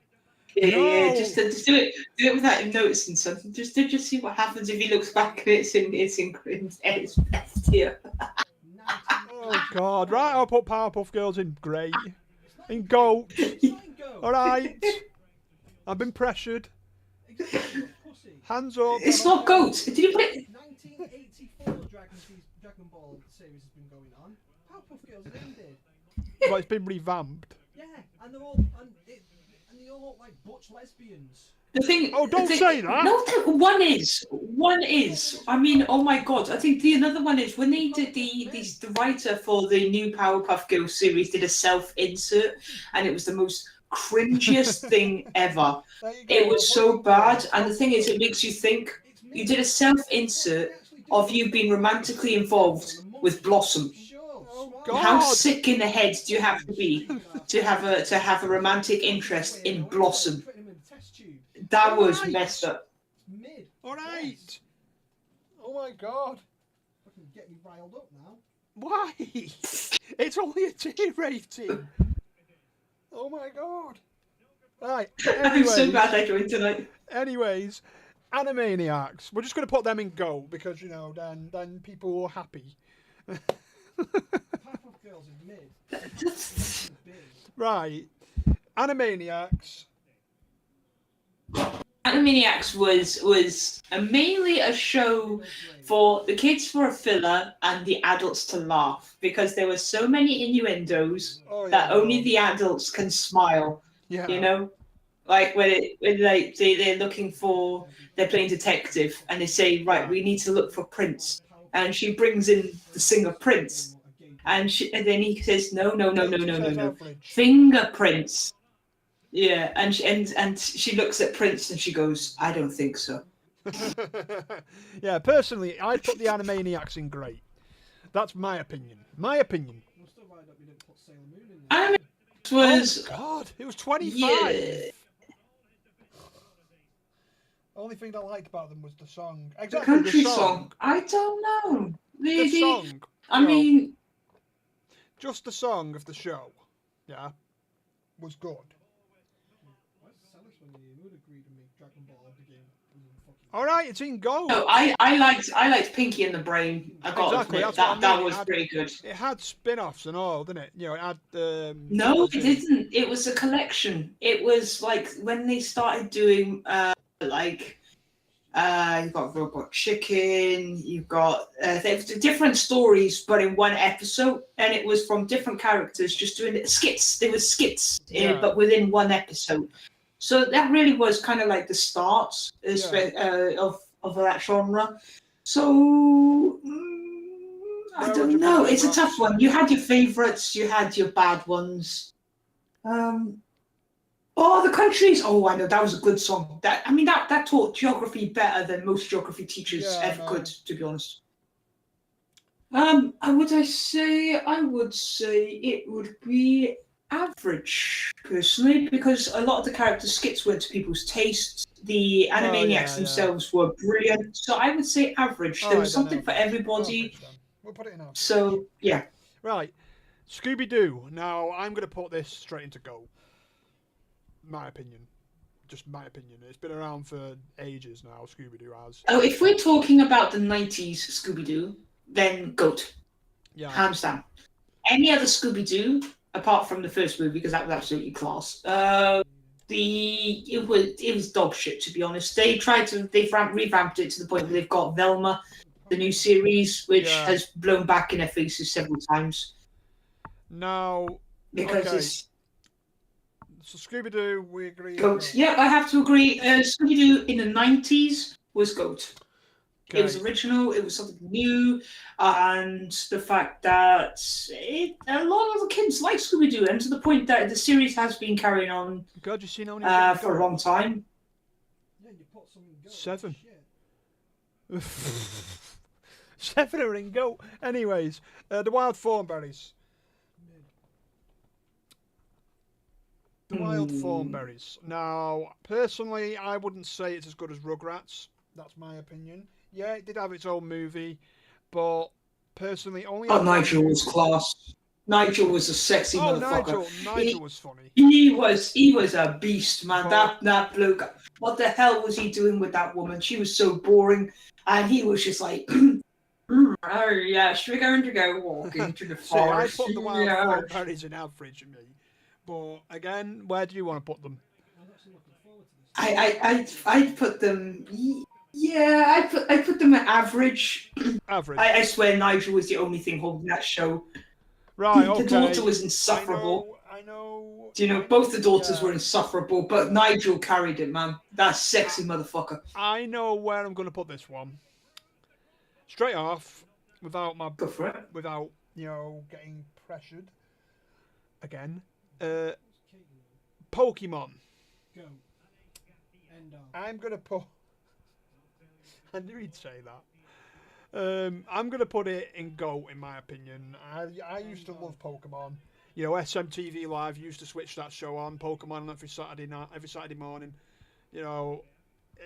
Yeah, just do it without him noticing something. Just see what happens if he looks back and it's best here. Oh god! Right, I'll put Powerpuff Girls in great. In GOAT. All right. I've been pressured. Hands up. It's not GOAT. Did you put it? 1984 Dragon Ball series has been going on. Powerpuff Girls has ended. But it's been revamped. Yeah, and they all look like butch lesbians. The thing. Oh, don't say that. No, one is. I mean, oh my god! I think the another one is when they did the writer for the new Powerpuff Girls series did a self-insert, and it was the most cringiest thing ever. It was so bad, and the thing is, it makes you think. You did a self-insert of you being romantically involved with Blossom. Oh god! How sick in the head do you have to be to have a romantic interest in Blossom? That was messed up. Mid. All right. Oh my god! Fucking get me riled up now. Why? It's only a tier rating. Oh my god! Right. I'm so glad I joined tonight. Anyways, Animaniacs. We're just going to put them in GO because then people are happy. Powerpuff Girls is mid. Right. Animaniacs. Animaniacs was mainly a show for the kids for a filler and the adults to laugh because there were so many innuendos that only the adults can smile. Yeah. You know, like when they're looking for, they're playing detective and they say, right, we need to look for Prince, and she brings in the singer Prince, and then he says no, fingerprints. Yeah, and she looks at Prince and she goes, I don't think so. Yeah, personally, I'd put the Animaniacs in great. That's my opinion. Animaniacs was... Oh, God, it was 25. Yeah. Only thing I liked about them was the song. The Exactly, country the song. I don't know. The song. I mean, just the song of the show, yeah, was good. All right, it's in Go. no, I liked Pinky and the Brain. I got Exactly, to admit that's what I that mean. was pretty good. It had spin-offs and all, didn't it? You know, it had. No, what was it didn't. It was a collection. It was like when they started doing you've got Robot Chicken, you've got different stories, but in one episode, and it was from different characters just doing skits. There were skits, but within one episode. So that really was kind of like the start of that genre. So I don't know. It's a tough one. You had your favourites, you had your bad ones. Oh, the countries! Oh, I know that was a good song. That taught geography better than most geography teachers ever could, to be honest. I would say it would be average, personally, because a lot of the character skits went to people's tastes. The Animaniacs themselves were brilliant, so I would say average. There was something for everybody. We'll put it in average. So yeah. Right, Scooby-Doo. Now I'm going to put this straight into Go. My opinion. Just my opinion. It's been around for ages now, Scooby-Doo has. Oh, if we're talking about the 90s Scooby-Doo, then GOAT. Yeah. Hands down. Any other Scooby-Doo, apart from the first movie, because that was absolutely class, it was dog shit, to be honest. They've revamped it to the point where they've got Velma, the new series, which has blown back in their faces several times. Now, because so Scooby-Doo, we agree. GOAT. Yeah, I have to agree. Scooby-Doo in the 90s was GOAT. Okay. It was original, it was something new, and the fact that a lot of the kids like Scooby-Doo, and to the point that the series has been carrying on for a long time. Yeah, you put something in Go. 7. 7 are in Go. Anyways, the Wild Thornberries. Wild Thornberries. Now, personally, I wouldn't say it's as good as Rugrats. That's my opinion. Yeah, it did have its own movie, but personally, only. But Nigel was class. Nigel was a sexy motherfucker. Nigel was funny. He was a beast, man. That bloke. What the hell was he doing with that woman? She was so boring, and he was just like, oh yes, we're going to go walking to the forest. See, I put the Wild Thornberries in average, me. But again, where do you want to put them? I'd put them. Yeah, I put them at average. Average. I swear Nigel was the only thing holding that show. Right, okay. The daughter was insufferable. I know. Do you know, both the daughters were insufferable, but Nigel carried it, man. That sexy motherfucker. I know where I'm going to put this one. Straight off, without getting pressured again. Pokemon. Go. End on. I'm going to put... I knew he'd say that. I'm going to put it in GOAT, in my opinion. I used to love Pokemon. You know, SMTV Live used to switch that show on, Pokemon, every Saturday morning. You know,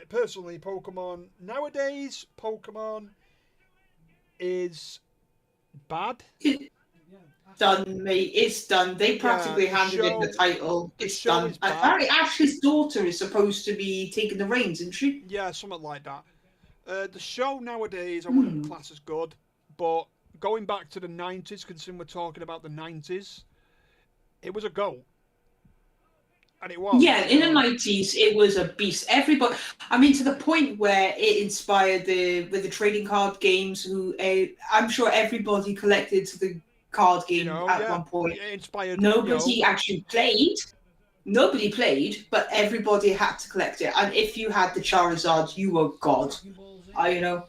personally, Pokemon... Nowadays, Pokemon is bad. Done, mate. It's done. They practically handed in the title. It's done. Apparently, Ash's daughter is supposed to be taking the reins, isn't she? Yeah, something like that. The show nowadays I wouldn't class as good, but going back to the 90s, considering we're talking about the 90s, it was a GOAT. And it was. Yeah, in the 90s, it was a beast. Everybody, I mean, to the point where it inspired with the trading card games, I'm sure everybody collected the card game at one point. It inspired. Nobody actually played. Nobody played, but everybody had to collect it. And if you had the Charizard, you were God. You know.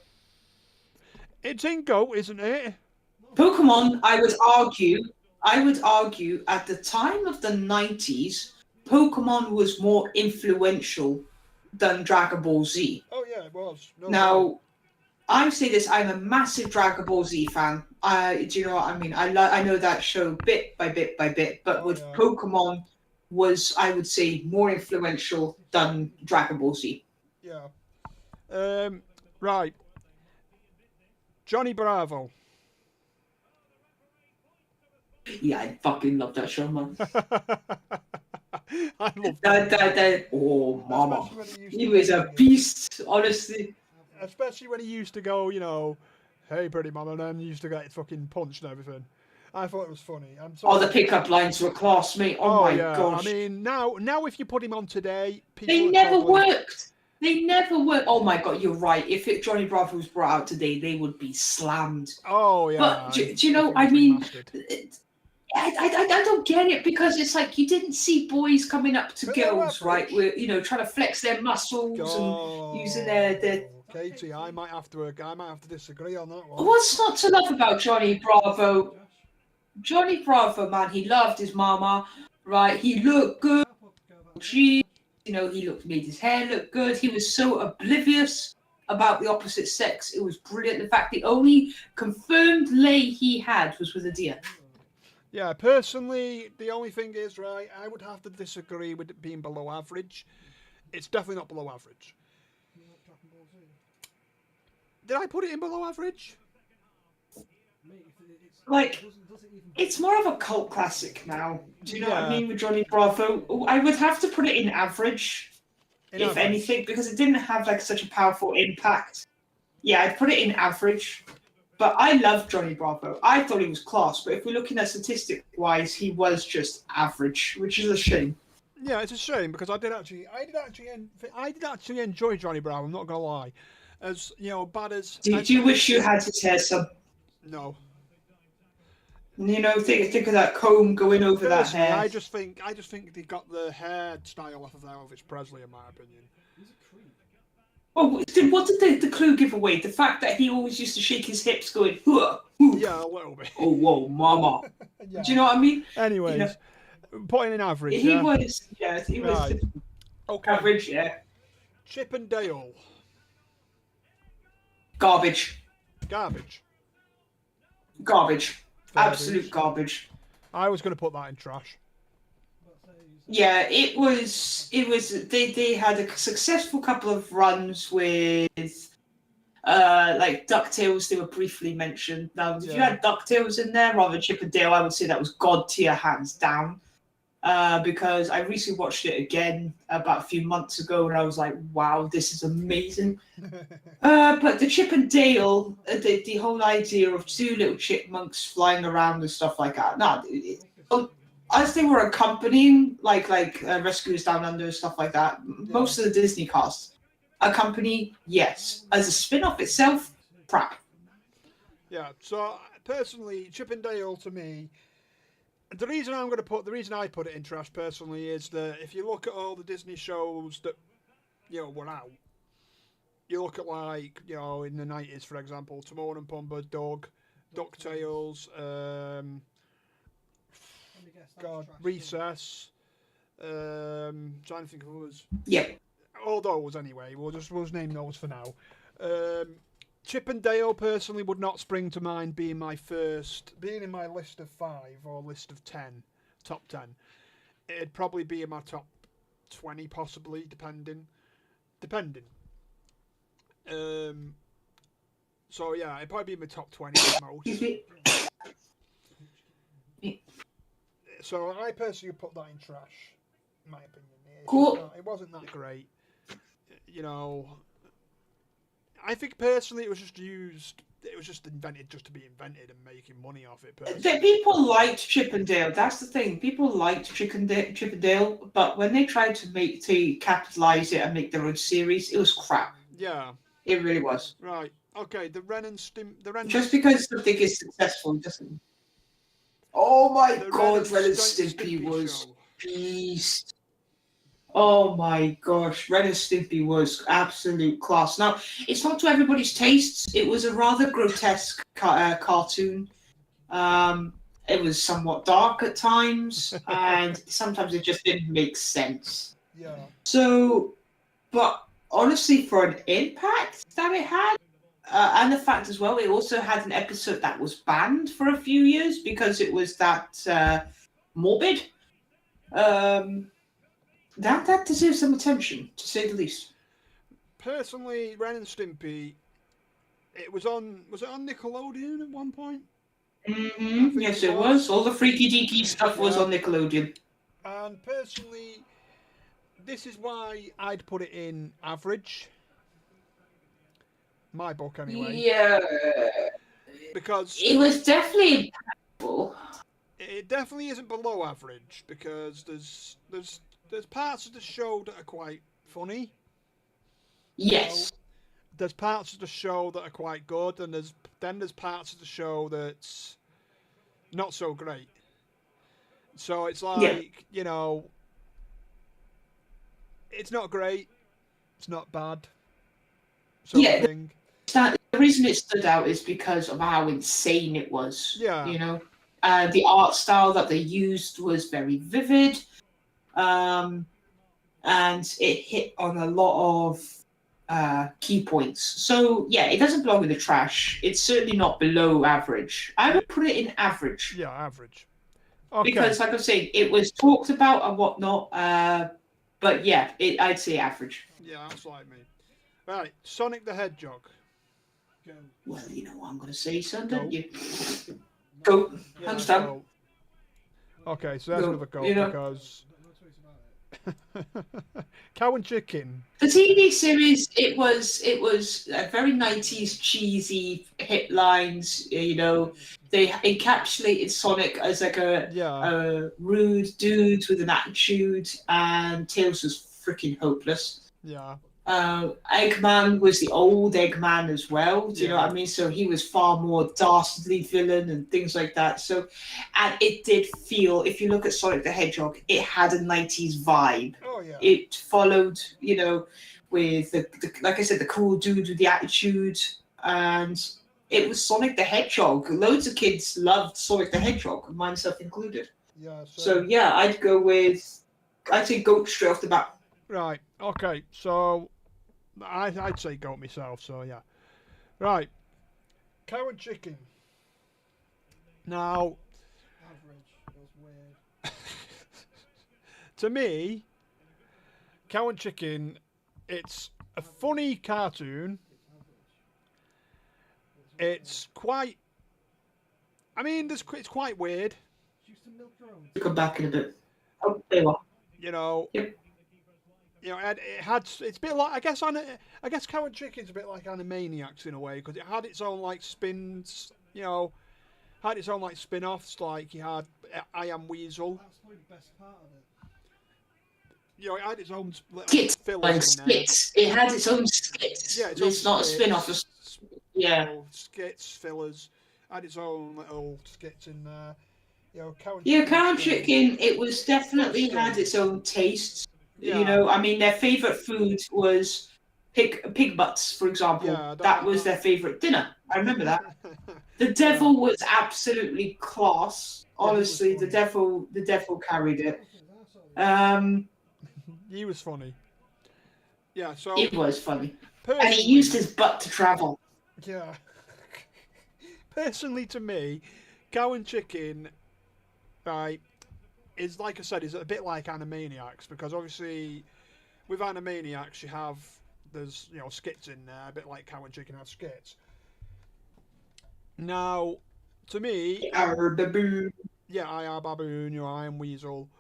It's in GOAT, isn't it? Pokemon, I would argue, at the time of the 90s, Pokemon was more influential than Dragon Ball Z. Oh yeah, it was. Now, I say this: I'm a massive Dragon Ball Z fan. Do you know what I mean? I know that show bit by bit by bit, but Pokemon was, I would say, more influential than Dragon Ball Z. Yeah. Right. Johnny Bravo. Yeah, I fucking love that show, man. I love Oh, mama. Especially when he used He to was go a singing. beast, honestly. Especially when he used to go, you know, hey, pretty mama, and then he used to get fucking punched and everything. I thought it was funny. I'm sorry. Oh, the pickup lines were class, mate. Oh, my yeah. gosh. I mean, now if you put him on today, people They would never probably... worked. They never worked. Oh, my God, you're right. If Johnny Bravo was brought out today, they would be slammed. Oh, yeah. But do you know, if I it was mean, remastered. I don't get it because it's like you didn't see boys coming up to Below girls, right? average. With, you know, trying to flex their muscles and using their. Katie, I might have to disagree on that one. What's not to love about Johnny Bravo? Johnny Bravo, man, he loved his mama, right? He looked good. Gee, you know, made his hair look good. He was so oblivious about the opposite sex. It was brilliant. In fact, the only confirmed lay he had was with a deer. Yeah, personally, the only thing is, right, I would have to disagree with it being below average. It's definitely not below average. Did I put it in below average? Like, it's more of a cult classic now. Do you know what I Yeah. mean with Johnny Bravo? I would have to put it in average, if anything, because it didn't have like such a powerful impact. Yeah, I'd put it in average. But I love Johnny Bravo. I thought he was class, but if we're looking at statistic-wise, he was just average, which is a shame. Yeah, it's a shame because I did actually enjoy Johnny Bravo. I'm not gonna lie, as you know, bad as. Do you wish you had his hair some? No. You know, think of that comb going over that Personally, hair. I just think they got the hairstyle off of Elvis Presley, in my opinion. Oh, what did the clue give away? The fact that he always used to shake his hips, going, "Hoo, hoo." Yeah, a little bit. Oh, whoa, mama. Yeah. Do you know what I mean? Anyways, You know, putting in average. he Yeah. was Right. Okay. average, yeah. Chip and Dale. Garbage. Garbage. Garbage. Absolute garbage. I was going to put that in trash. Yeah, it was. They had a successful couple of runs with, like Ducktales. They were briefly mentioned. Now, if you had Ducktales in there rather than Chip and Dale, I would say that was god tier, hands down. Because I recently watched it again about a few months ago, and I was like, "Wow, this is amazing." But the Chip and Dale, the whole idea of two little chipmunks flying around and stuff like that. As they were accompanying, like Rescuers Down Under and stuff like that, most of the Disney cast accompany, yes. As a spin-off itself, crap. Yeah. So personally, Chip and Dale to me. The reason I put it in trash personally is that if you look at all the Disney shows that were out, you look at like in the 90s, for example, Timon and Pumbaa, Doug, DuckTales, Recess, trying to think of others. Yeah. All those anyway. We'll just name those for now. Chip and Dale personally would not spring to mind being in my list of 5 or list of 10, top 10. It'd probably be in my top 20 possibly, depending. So yeah, it'd probably be in my top 20 at most. So I personally would put that in trash, in my opinion. Cool. It wasn't that great. I think personally it was just invented just to be invented and making money off it. Personally. People liked Chip and Dale. That's the thing. People liked Chip and Dale, but when they tried to capitalize it and make their own series, it was crap. Yeah. It really was. Right. Okay. The Ren and Stimpy. Just because something is successful doesn't. Oh my God! Ren and Stimpy was beast. Oh my gosh, Ren and Stimpy was absolute class. Now, it's not to everybody's tastes. It was a rather grotesque cartoon. It was somewhat dark at times, and sometimes it just didn't make sense. Yeah. So, but honestly, for an impact that it had, and the fact as well, it also had an episode that was banned for a few years because it was that morbid. That deserves some attention, to say the least. personally, Ren and Stimpy, it was on. Was it on Nickelodeon at one point? Yes, it was. All the freaky deaky stuff was on Nickelodeon. And personally, this is why I'd put it in average. My book, anyway. Yeah. Because it was definitely impactful. It definitely isn't below average because there's parts of the show that are quite funny. Yes. There's parts of the show that are quite good, and there's parts of the show that's not so great. So it's like, you know, it's not great, it's not bad. Sort of thing. The reason it stood out is because of how insane it was. Yeah. You know, the art style that they used was very vivid, and it hit on a lot of key points. So yeah, it doesn't belong in the trash. It's certainly not below average. I would put it in average. Yeah, average. Okay. Because, like I'm saying, it was talked about and whatnot. But yeah, I'd say average. Yeah, that's like me. Right, Sonic the Hedgehog. Go. Well, you know what I'm going to say, son, don't you? Go. Go. Yeah, Hands down. go. Okay, so that's another go you know. because Cow and Chicken. The TV series, it was a very 90s cheesy hit lines. You know, they encapsulated Sonic as like a rude dude with an attitude, and Tails was freaking hopeless. Yeah. Eggman was the old Eggman as well. Do you know what I mean? So he was far more dastardly villain and things like that. So, and it did feel, if you look at Sonic the Hedgehog, it had a 90s vibe. Oh yeah. It followed, you know, with the like I said, the cool dude with the attitude, and it was Sonic the Hedgehog. Loads of kids loved Sonic the Hedgehog, myself included. Yeah. So yeah, I'd say goat straight off the bat. Right. Okay. So I'd say goat myself. So yeah. Right. Cow and Chicken. Now. Average. That was weird. To me, Cow and Chicken, it's a funny cartoon. It's quite. I mean, it's quite weird. Used to milk your own. Come back in a bit. Oh, there you are. You know. Yep. You know, it's a bit like I guess Cow and Chicken's a bit like Animaniacs in a way because it had its own like spins. You know, had its own like spin-offs. Like you had I Am Weasel. That's probably the best part of it. You know, it had its own Skits. fillers in there. Skits. It had its own skits. Yeah, it's not a spin-off. Yeah. You know, skits, fillers. Had its own little skits in there. You know, Cow and Chicken. It was definitely had its own tastes. Yeah. You know, I mean, their favorite food was pig butts, for example. Yeah, that was their favorite dinner. I remember that. The devil was absolutely class. Honestly, the devil carried it. He was funny. Yeah, so it was funny, and he used his butt to travel. Yeah. Personally, to me, Cow and Chicken, right, is like I said, is a bit like Animaniacs because obviously, with Animaniacs there's skits in there, a bit like Cow and Chicken have skits. Now, to me, Baboon. Yeah, I Am Baboon, I Am Weasel.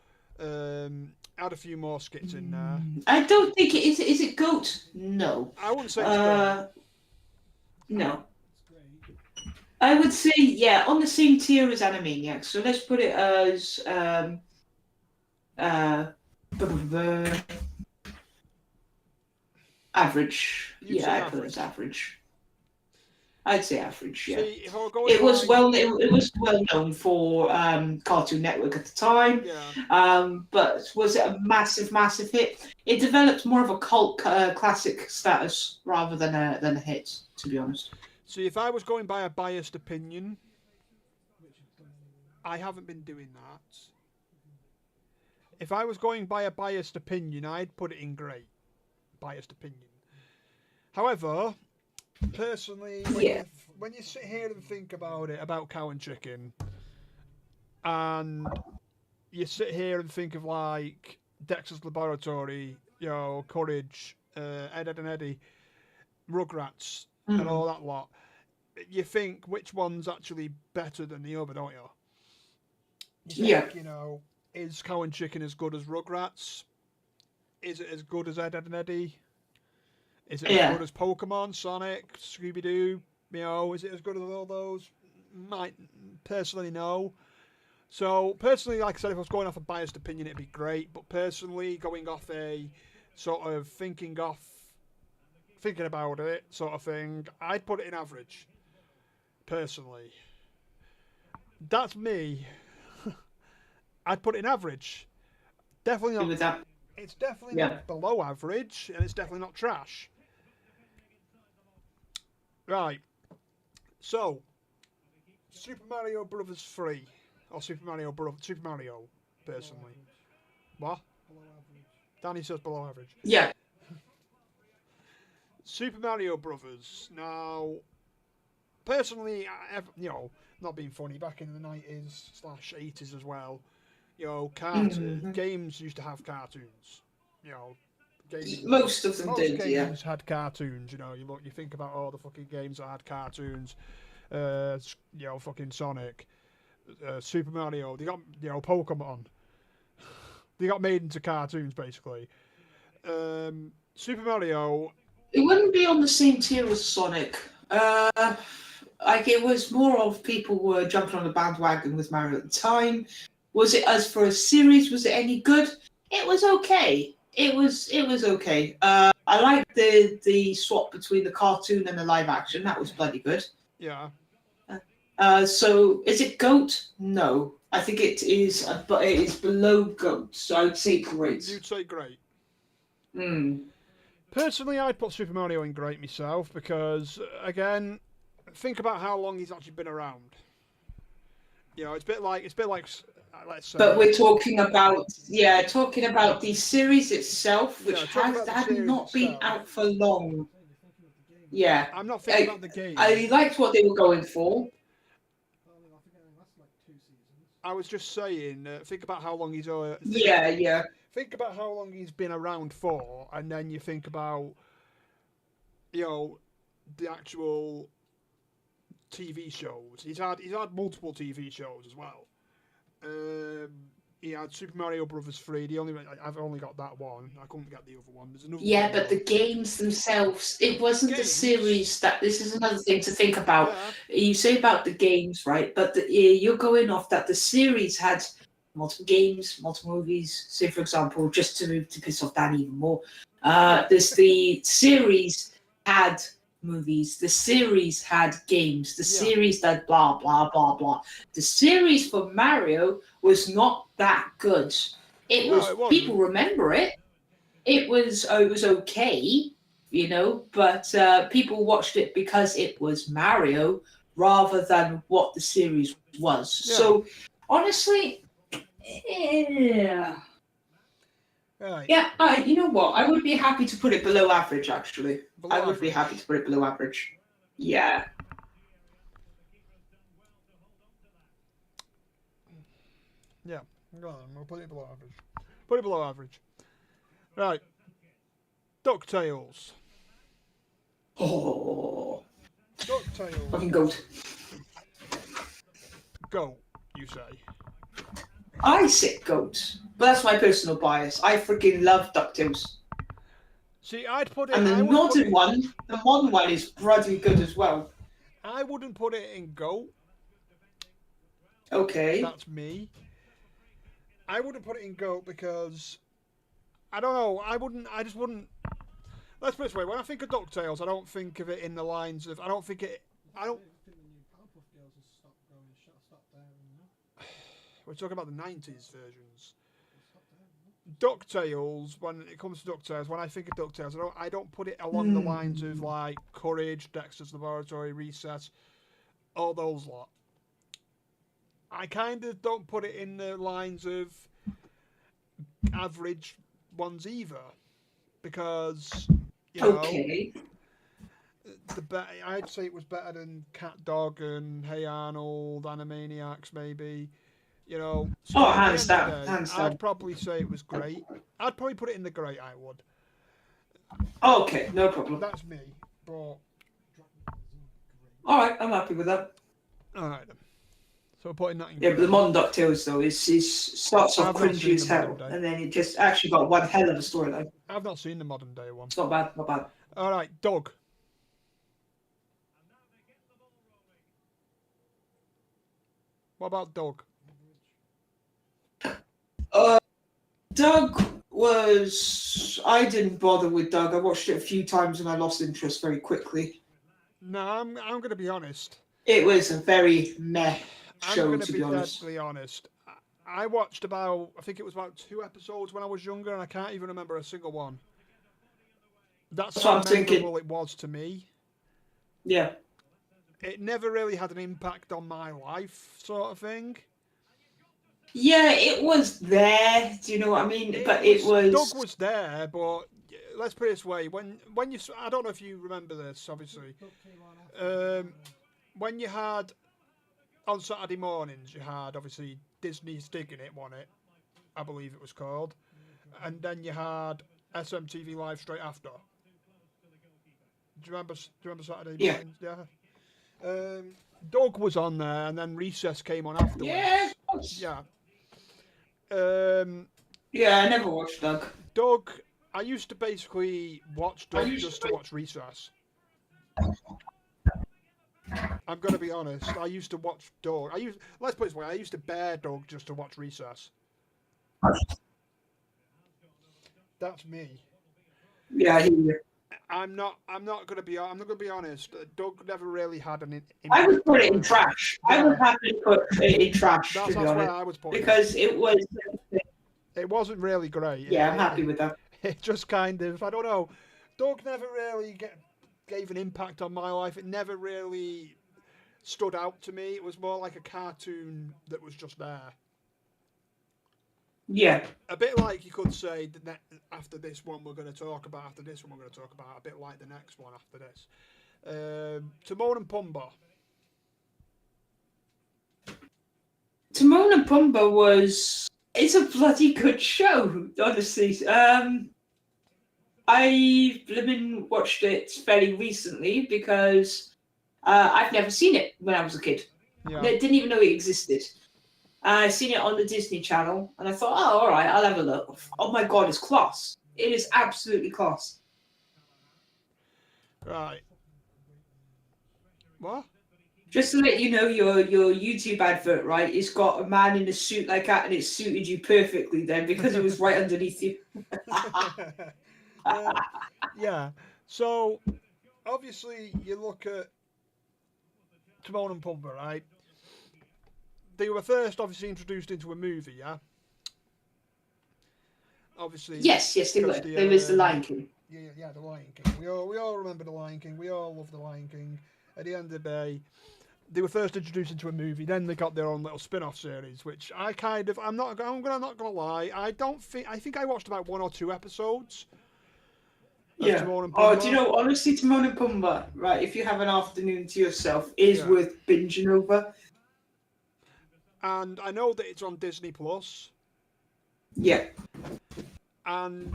Add a few more skits in there. I don't think it is. Is it goat? No. I wouldn't say it's goat. No. I would say, yeah, on the same tier as Animaniacs. So let's put it as average. I'd put it as average. I'd say average. Yeah. See, it was well known for Cartoon Network at the time. Yeah. But was it a massive hit? It developed more of a cult classic status rather than a hit, to be honest. See, if I was going by a biased opinion, I haven't been doing that. If I was going by a biased opinion, I'd put it in great. Biased opinion. However, personally, when you sit here and think about it, about Cow and Chicken, and you sit here and think of like Dexter's Laboratory, Courage, Ed, Ed and Eddie, Rugrats, and all that lot, you think which one's actually better than the other, don't you? You think, you know, is Cow and Chicken as good as Rugrats? Is it as good as Ed, Ed and Eddie? Is it as good as Pokemon, Sonic, Scooby Doo? You know, is it as good as all those? Might personally no. So personally, like I said, if I was going off a biased opinion, it'd be great. But personally, going off a sort of thinking about it sort of thing, I'd put it in average. Personally, that's me. I'd put it in average. Definitely not. It's definitely not below average, and it's definitely not trash. Right. So, Super Mario Brothers 3. Or Super Mario, personally. What? Below average. Danny says below average. Yeah. Super Mario Brothers. Now, personally, you know, not being funny, back in the 90s/80s as well, you know, games used to have cartoons. You know, most of them did, games had cartoons. You know, you think about all the fucking games that had cartoons. You know, fucking Sonic, Super Mario. They got, you know, Pokemon. They got made into cartoons basically. Super Mario. It wouldn't be on the same tier as Sonic. Like it was more of people were jumping on the bandwagon with Mario at the time. Was it, as for a series, was it any good? It was okay. It was okay. I liked the swap between the cartoon and the live action. That was bloody good. Yeah. So is it GOAT? No. I think it is, but it is below GOAT. So I would say great. You'd say great. Hmm. Personally, I'd put Super Mario in great myself because, again, think about how long he's actually been around. You know, it's a bit like let's say. But we're talking about the series itself, which had not been out for long. Yeah, I'm not thinking about the game. I liked what they were going for. I was just saying, think about how long he's. Think about how long he's been around for, and then you think about, you know, the actual TV shows. He's had multiple TV shows as well. He had Super Mario Brothers 3. I've only got that one. I couldn't get the other one. There's another one. But the games themselves, it wasn't the series that. This is another thing to think about. Yeah. You say about the games, right? But you're going off that the series had multiple games, multiple movies. Say, for example, just to piss off Dan even more, the series had movies, the series had games, the series had blah blah blah blah. The series for Mario was not that good. It was people remember it. It was okay, you know, but people watched it because it was Mario rather than what the series was. Yeah. So honestly, Right. Yeah, you know what? I would be happy to put it below average, actually. I would be happy to put it below average. Yeah. Yeah, go on, we'll put it below average. Put it below average. Right. DuckTales. Oh. DuckTales. Fucking goat. Goat, you say? I say goat. But that's my personal bias. I freaking love DuckTales. See, I'd put it... And the modern one is bloody good as well. I wouldn't put it in GOAT. Okay. That's me. I wouldn't put it in GOAT because... I don't know, I just wouldn't... Let's put it this way, when I think of DuckTales, I don't think of it in the lines of... I don't... We're talking about the 90s versions. DuckTales, when it comes to DuckTales, when I think of DuckTales, I don't put it along the lines of like Courage, Dexter's Laboratory, Recess, all those lot. I kind of don't put it in the lines of average ones either, because you know, I'd say it was better than Cat Dog and Hey Arnold, Animaniacs maybe. You know, so hands down. I'd probably say it was great. I'd probably put it in the great. I would. Okay, no problem. That's me. But All right, I'm happy with that. all right then. So we're putting that in. Yeah, but the modern DuckTales though is starts off I've not cringy seen as the modern hell, day. and then it just actually got one hell of a storyline. I've not seen the modern day one. It's not bad, not bad. All right, Doug. What about Doug? Doug was. I didn't bother with Doug. I watched it a few times and I lost interest very quickly. No, I'm going to be honest. It was a very meh I'm show, going to to be be honest. deadly honest. I watched about, I think it was about 2 episodes when I was younger, and I can't even remember a single one. That's what how I'm thinking. memorable it was to me. Yeah. It never really had an impact on my life, sort of thing. Yeah, it was there. Do you know what I mean? But it was. Doug was there, but let's put it this way: when you, I don't know if you remember this, obviously. When you had on Saturday mornings, you had obviously Disney's Digging It, wasn't it? I believe it was called, and then you had SMTV Live straight after. Do you remember Saturday mornings? Yeah. Doug was on there, and then Recess came on afterwards. Yeah. Yeah. Yeah, I never watched Doug. Doug, I used to basically watch Doug just to watch Recess. I'm gonna be honest. I used to watch Doug. Let's put it this way. I used to bear Doug just to watch Recess. That's me. Yeah, I hear you. I'm not gonna be honest. Doug never really had an impact. I would put it in trash. Yeah. I would happily put it in trash, That's to be where honest. I was putting Because it was. it wasn't really great. Yeah, I'm happy with that. It just kind of, I don't know. Doug never really gave an impact on my life. It never really stood out to me. It was more like a cartoon that was just there. Yeah. A bit like you could say that after this one we're going to talk about, a bit like the next one after this. Timon and Pumbaa. Timon and Pumbaa it's a bloody good show, honestly. I watched it fairly recently because I've never seen it when I was a kid. Yeah. I didn't even know it existed. I seen it on the Disney Channel, and I thought, oh, all right, I'll have a look. Oh my god, it's class! It is absolutely class. Right. What? Just to let you know, your YouTube advert, right? It's got a man in a suit like that, and it suited you perfectly then because it was right underneath you. Yeah. So obviously you look at Timon and Pumbaa, right? They were first obviously introduced into a movie, yeah? Obviously. Yes, they were. There was The Lion King. Yeah, The Lion King. We all remember The Lion King. We all love The Lion King. At the end of the day, they were first introduced into a movie. Then they got their own little spin-off series, which I'm not gonna lie. I think I watched about 1 or 2 episodes. Yeah. Timon and Oh, Pumbaa. do you know, honestly, Timon and Pumbaa, right, if you have an afternoon to yourself, is worth binging over. And I know that it's on Disney Plus. Yeah. And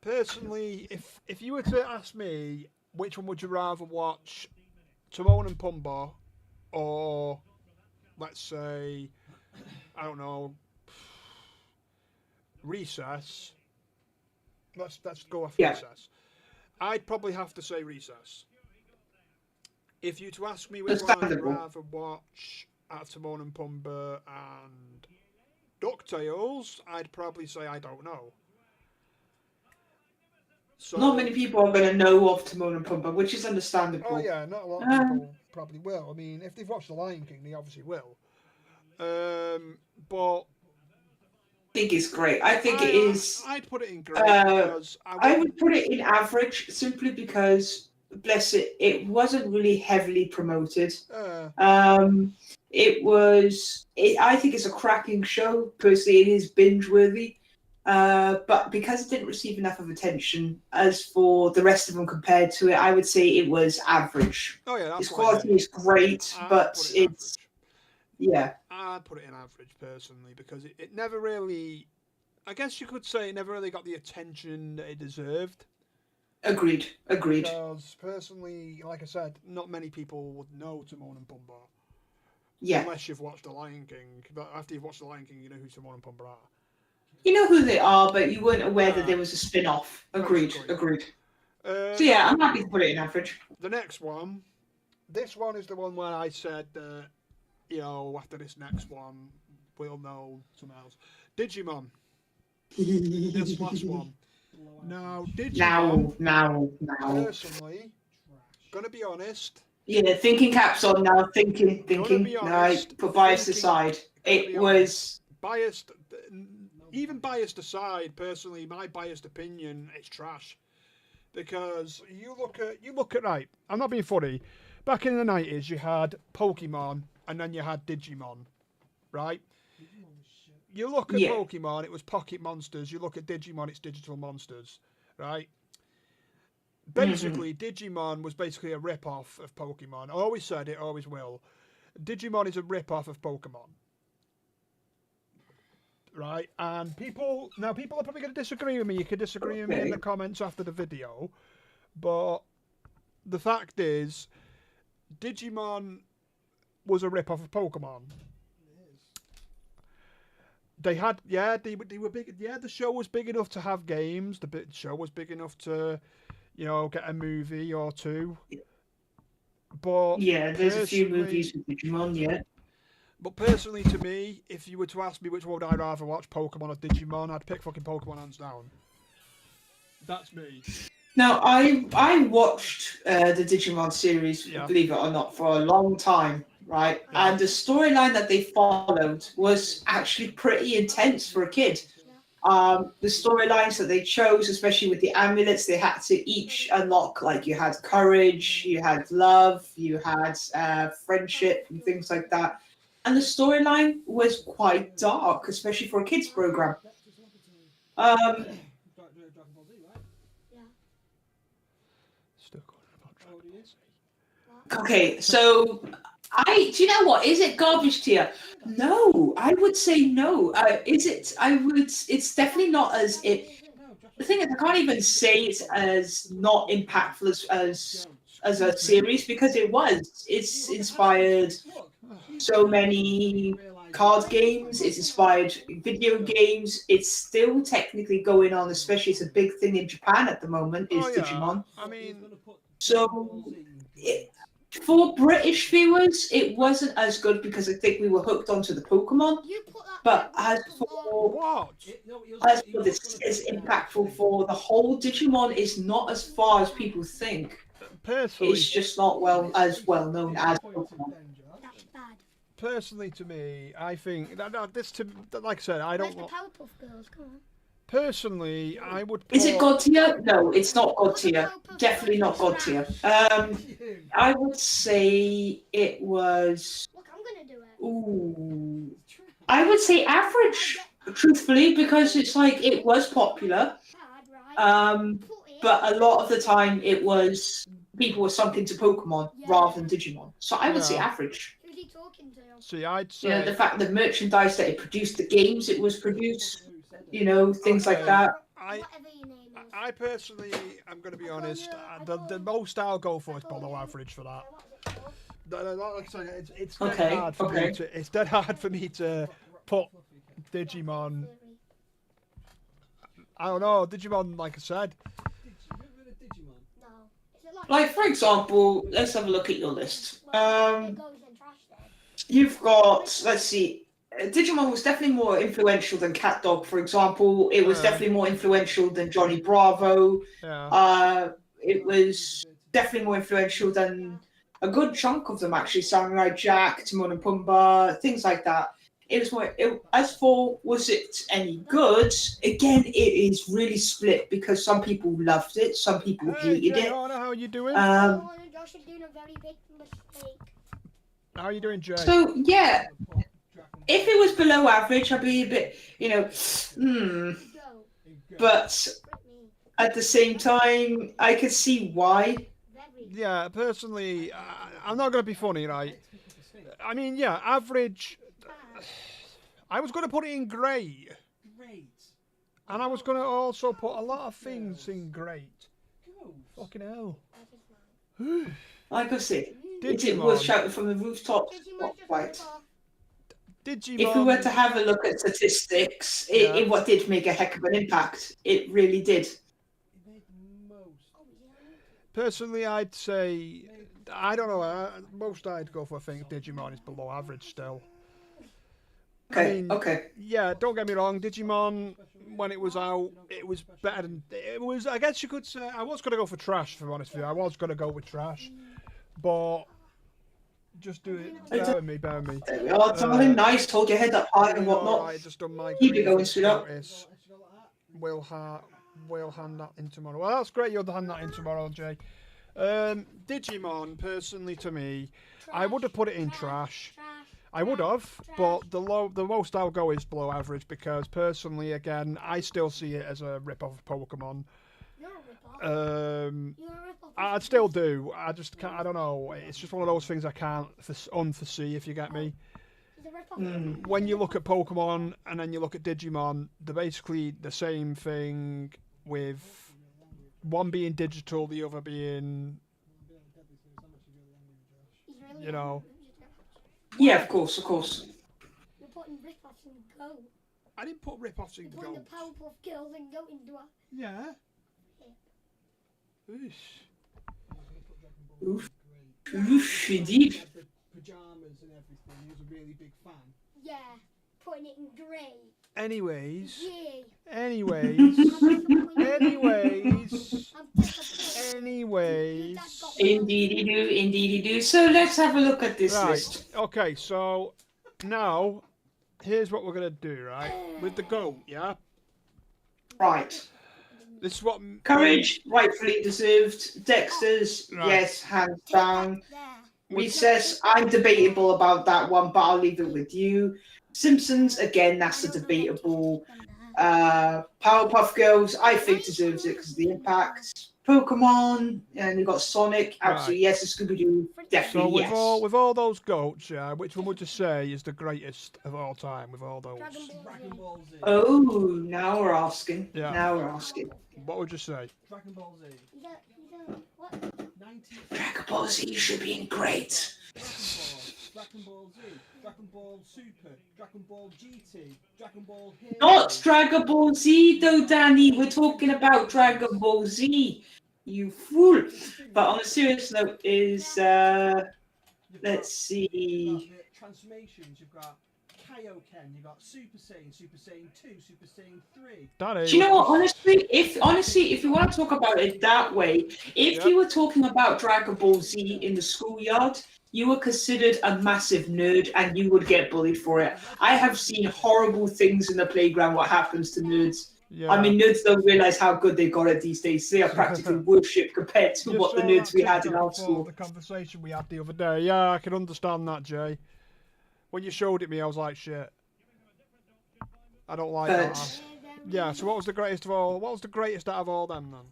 personally, if you were to ask me which one would you rather watch, Timon and Pumbaa, or let's say, I don't know, Recess. Let's go off Recess. I'd probably have to say Recess. If you to ask me which one I'd rather watch out of Timon and Pumbaa and DuckTales, I'd probably say I don't know. So, not many people are going to know of Timon and Pumbaa, which is understandable. Oh yeah, not a lot of people probably will. I mean, if they've watched The Lion King, they obviously will. But I think it's great. I think it is. I'd put it in great because I would put it in average simply because, bless it, it wasn't really heavily promoted. It was. I think it's a cracking show. Personally, it is binge-worthy. But because it didn't receive enough of attention, as for the rest of them compared to it, I would say it was average. Oh yeah, its quality is great, but it's yeah. I'd put it in average personally because it never really, I guess you could say, it never really got the attention that it deserved. Agreed. Because personally, like I said, not many people would know Timon and Pumbaa. Yeah. Unless you've watched The Lion King. But after you've watched The Lion King, you know who Timon and Pumbaa are. You know who they are, but you weren't aware that there was a spin-off. Agreed. So yeah, I'm happy to put it in average. The next one. This one is the one where I said that, after this next one, we'll know something else. Digimon. This last one. Now, Digimon. Now. Personally, gonna be honest. Yeah, thinking caps on now. Thinking. Honest, put bias aside. It was biased. Even biased aside, personally, my biased opinion, it's trash. Because you look at right. I'm not being funny. Back in the 90s, you had Pokemon and then you had Digimon, right? You look at Pokemon, it was Pocket Monsters. You look at Digimon, it's Digital Monsters, right? Basically, Digimon was basically a rip-off of Pokemon. I always said it, always will. Digimon is a rip-off of Pokemon. Right? And people are probably going to disagree with me. You can disagree with me in the comments after the video. But the fact is, Digimon was a rip-off of Pokemon. They were big. Yeah, the show was big enough to have games. The show was big enough to, get a movie or two. But yeah, there's a few movies with Digimon. Yeah. But personally, to me, if you were to ask me which one would I rather watch, Pokemon or Digimon, I'd pick fucking Pokemon hands down. That's me. Now, I watched the Digimon series, believe it or not, for a long time, right? Yeah. And the storyline that they followed was actually pretty intense for a kid. The storylines that they chose, especially with the amulets, they had to each unlock, like you had courage, you had love, you had friendship and things like that. And the storyline was quite dark, especially for a kids program. Okay, so do you know what? Is it garbage tier? No, I would say no. Is it? It's definitely not as it. The thing is, I can't even say it's as not impactful as a series because it was. It's inspired so many card games. It's inspired video games. It's still technically going on, especially it's a big thing in Japan at the moment. Is Digimon? I mean, so. For British viewers, it wasn't as good because I think we were hooked onto the Pokemon. But as for this is impactful for the whole, Digimon is not as far as people think. Personally, it's just not as well known as Pokemon. Personally, to me, I think like I said, I don't. Where's the Powerpuff Girls? Come on. Personally, I would. Is it God tier? No, it's not God tier. Definitely not God tier. I would say it was. Look, I'm gonna do it. Ooh, I would say average, truthfully, because it's like it was popular. But a lot of the time it was people were sunk into Pokemon rather than Digimon. So I would say average. Who's he talking to? See, I'd say the fact that merchandise that it produced, the games it was produced. Things like that. I personally, I'm going to be honest, the most I'll go for is below average for that. Like I said, it's dead hard for me to, it's dead hard for me to put Digimon. I don't know, Digimon, like I said. Like, for example, let's have a look at your list. You've got, let's see, Digimon was definitely more influential than Cat Dog, for example. It was definitely more influential than Johnny Bravo. It was definitely more influential than a good chunk of them, actually. Samurai Jack, Timon and Pumbaa, things like that. It was more. As for was it any good? Again, it is really split because some people loved it, some people hated it. How are you doing? Josh is doing a very big mistake. How are you doing, Jay? So yeah. If it was below average, I'd be a bit, But at the same time, I could see why. Yeah, personally, I'm not going to be funny, right? I mean, yeah, average. I was going to put it in great. And I was going to also put a lot of things in great. Fucking hell. Like I said, Digimon. it was shouted from the rooftops. Digimon Not just quite. rip off. Digimon. If we were to have a look at statistics, Yeah. it what did make a heck of an impact. It really did. It made the most. Oh, yeah. Personally, I'd say, I don't know. Most I'd go for. I think Digimon is below average still. Okay, I mean, okay. Yeah, don't get me wrong. Digimon, when it was out, it was better than it was. I guess you could say I was gonna go for trash. For honest with you, I was gonna go with trash, but just do it. Bear with me. Bear with me. There we are, darling. Nice. Hold your head up high and whatnot. Alright, just done my Keep it going, grievance sweetheart. notice. We'll hand that in tomorrow. Well, that's great. You'll hand that in tomorrow, Jay. Digimon, personally, to me, I would have put it in trash. I would have, but the most I'll go is below average because personally, again, I still see it as a rip-off of Pokemon. You're a rip-off. I'd You're a rip-off. still do. I just can't. I don't know. It's just one of those things I can't unforesee. If you get me. He's a rip-off. When you look at Pokemon and then you look at Digimon, they're basically the same thing, with one being digital, the other being, He's really you know. Yeah, of course, of course. You're putting rip-offs in Go. I didn't put rip-offs in You're putting the Go. Powerpuff Girls in Go into a... Yeah. Oosh. Oof. Oof, indeed. Pajamas and everything. He was a really big fan. Yeah. Putting it in grey. Anyways. Yeah. Anyways. I'm disappointed. Anyways. I'm disappointed. Anyways. Indeedy do, indeedy do. So let's have a look at this list. Right. Okay. So now, here's what we're gonna do. Right. With the goat. Yeah. Right. This is what. Courage, rightfully deserved. Dexter's, Right. yes, hands down. There. Recess, I'm debatable about that one, but I'll leave it with you. Simpsons, again, that's a debatable. Powerpuff Girls, I think deserves it because of the impact. Pokemon, and you've got Sonic, absolutely yes. Scooby-Doo, So definitely with yes. with all those goats, yeah, which one would you say is the greatest of all time? With all those, Dragon Ball Z. Oh, now we're asking. Yeah. Now we're asking. what would you say? Dragon Ball Z. What? 90. Dragon Ball Z should be great. Dragon Ball Z. Dragon Ball Super. Dragon Ball GT. Dragon Ball Hero. Not Dragon Ball Z though, Danny. We're talking about Dragon Ball Z. You fool. But on a serious note is let's see. You've got the transformations. You've got Kaioken. You've got Super Saiyan, Super Saiyan 2, Super Saiyan 3. That is. Do you know what? Honestly, if you want to talk about it that way, if you were talking about Dragon Ball Z in the schoolyard, you were considered a massive nerd and you would get bullied for it. I have seen horrible things in the playground. What happens to nerds? Yeah. I mean, nerds don't realize how good they got it these days. They are practically worshipped compared to You what the saw nerds that we had in TikTok our before school. The conversation we had the other day. Yeah, I can understand that, Jay. When you showed it me, I was like, shit. I don't like But that. Yeah. So what was the greatest of all? What was the greatest out of all them then?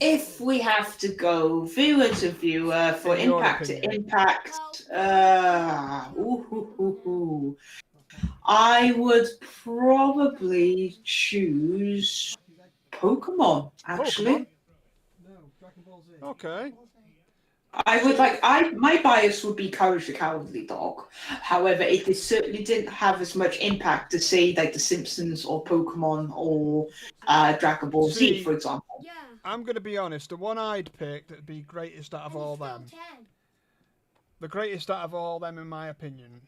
if we have to go viewer to viewer for In your impact to opinion. impact, I would probably choose Pokemon. Actually, Pokemon? No, Dragon Ball Z. Okay. I would my bias would be Courage the Cowardly Dog. However, it certainly didn't have as much impact to say like The Simpsons or Pokemon or Dragon Ball Z, See, for example. Yeah. I'm gonna be honest. The one I'd pick that'd be greatest out of all them. The greatest out of all them, in my opinion.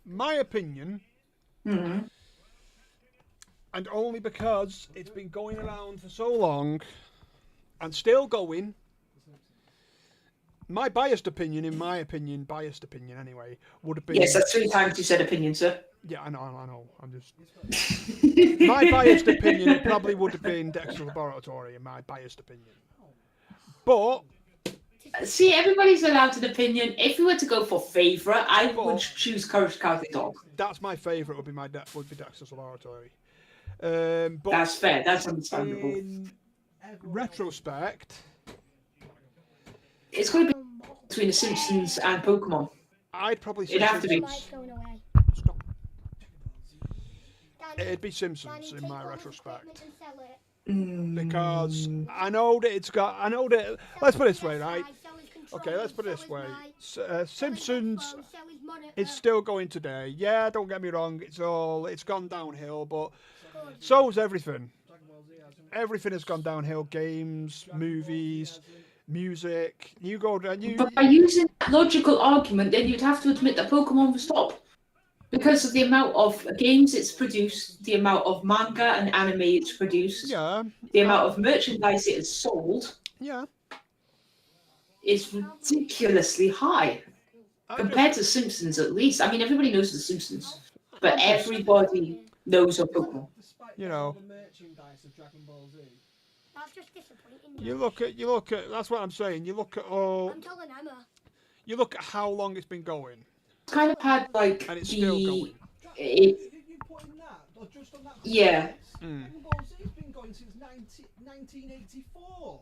My opinion, Hmm. and only because it's been going around for so long and still going. My biased opinion anyway, would have been. Yes, that's 3 times you said opinion, sir. Yeah, I know. I'm just. My biased opinion, it probably would have been Dexter's Laboratory, in my biased opinion. But See, everybody's allowed an opinion. If you were to go for favourite, I would choose Courage the Cowardly Dog. that's my favourite. Would be Dexter's Laboratory. But That's fair. That's understandable. in retrospect, It's going to be between The Simpsons and Pokemon. I'd probably say It'd have to be. Simpsons. It'd be Simpsons in my retrospect. because I know that it's got. I know that. Let's put it this way, right? Okay, let's put it this way. Simpsons is still going today. Yeah, don't get me wrong. It's gone downhill, but so's everything. Everything has gone downhill. Games, movies, music. You go down. But by using that logical argument, then you'd have to admit that Pokemon was top. Because of the amount of games it's produced, the amount of manga and anime it's produced, Yeah. the amount of merchandise it has sold Yeah. is ridiculously high. Compared to Simpsons, at least. I mean, everybody knows the Simpsons, but everybody knows of Pokemon. You know. The merchandise of Dragon Ball Z. That's just disappointing. You look at. That's what I'm saying. You look at I'm telling Emma. You look at how long it's been going, It's kind of had like and it's still going. You put in that, or just on that. Yeah. Dragon Ball Z's been going since 1984.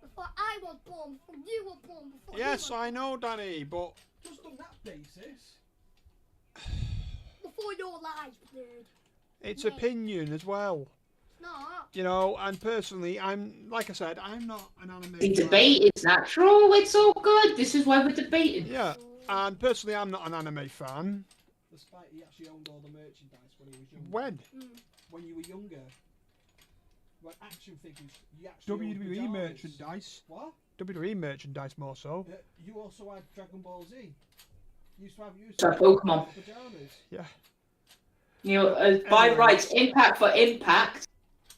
Before I was born, before you were born, before Yes, you were I know, Danny, but Just on that basis. before your life, dude. it's opinion as well. It's not. You know, and personally, like I said, I'm not an anime. The fan. debate is natural. It's all good. This is why we're debating. Yeah, and personally, I'm not an anime fan. Despite he actually owned all the merchandise when he was younger. When? When you were younger. When action figures, you actually owned WWE pajamas. merchandise. What? WWE merchandise more so. You also had Dragon Ball Z. You used to have Pokemon. pajamas. Yeah. You know, by rights, impact for impact,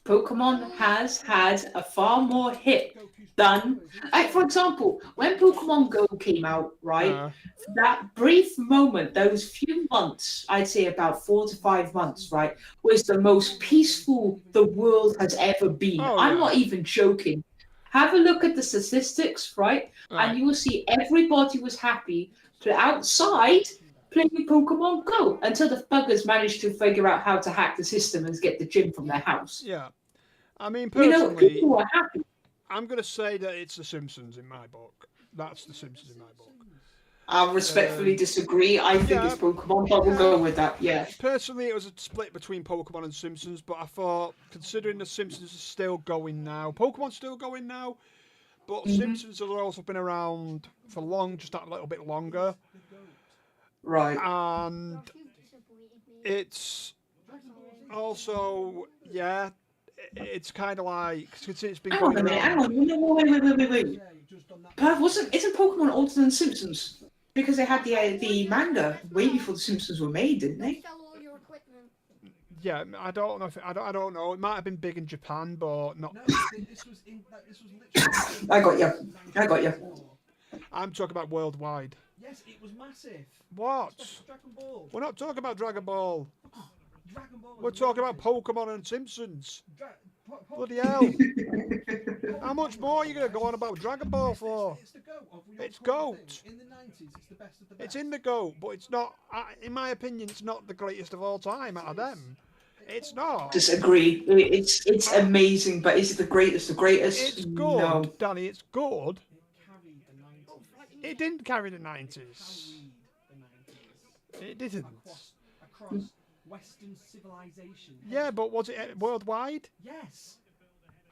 Pokemon has had a far more hit than, like, for example, when Pokemon Go came out, right? That brief moment, those few months, I'd say about 4 to 5 months, right, was the most peaceful the world has ever been. Oh, I'm yeah. not even joking. Have a look at the statistics, right? And you will see everybody was happy to outside playing Pokemon Go until the buggers managed to figure out how to hack the system and get the gym from their house. Yeah. I mean, You know, personally, people were happy. I'm going to say that it's The Simpsons in my book. That's The Simpsons in my book. I respectfully disagree. I think yeah. it's Pokemon, but we'll go with that. Yeah. Personally, it was a split between Pokemon and Simpsons, but I thought, considering The Simpsons is still going now, Pokemon's still going now, but Simpsons have also been around for just a little bit longer. Right. And You disappointed me. it's also, yeah, it's kind of like, since it's been Hang on going a minute. Hang around. on. Wait. Yeah, you've just done that. But isn't Pokemon older than Simpsons? Because they had the manga way before the Simpsons were made, didn't they? Sell all your equipment. Yeah, I don't know. I don't know. It might have been big in Japan, but not. No, this was literally. I got you. I'm talking about worldwide. Yes, it was massive. What? Dragon Ball. We're not talking about Dragon Ball. Dragon Ball. was We're talking about massive. Pokemon and Simpsons. Po- Bloody hell! How much more are you going to go on about Dragon Ball for? It's the GOAT. It's GOAT. In the 90s, it's the best of the best. It's in the GOAT, but it's not. In my opinion, it's not the greatest of all time out of them. It's not. Disagree. It's amazing, but is it the greatest? The greatest? It's good, No. Danny. It's good. It carried the 90s. It didn't carry the 90s. Carried the 90s. It didn't. Across Western civilization. Yeah, but was it worldwide? Yes.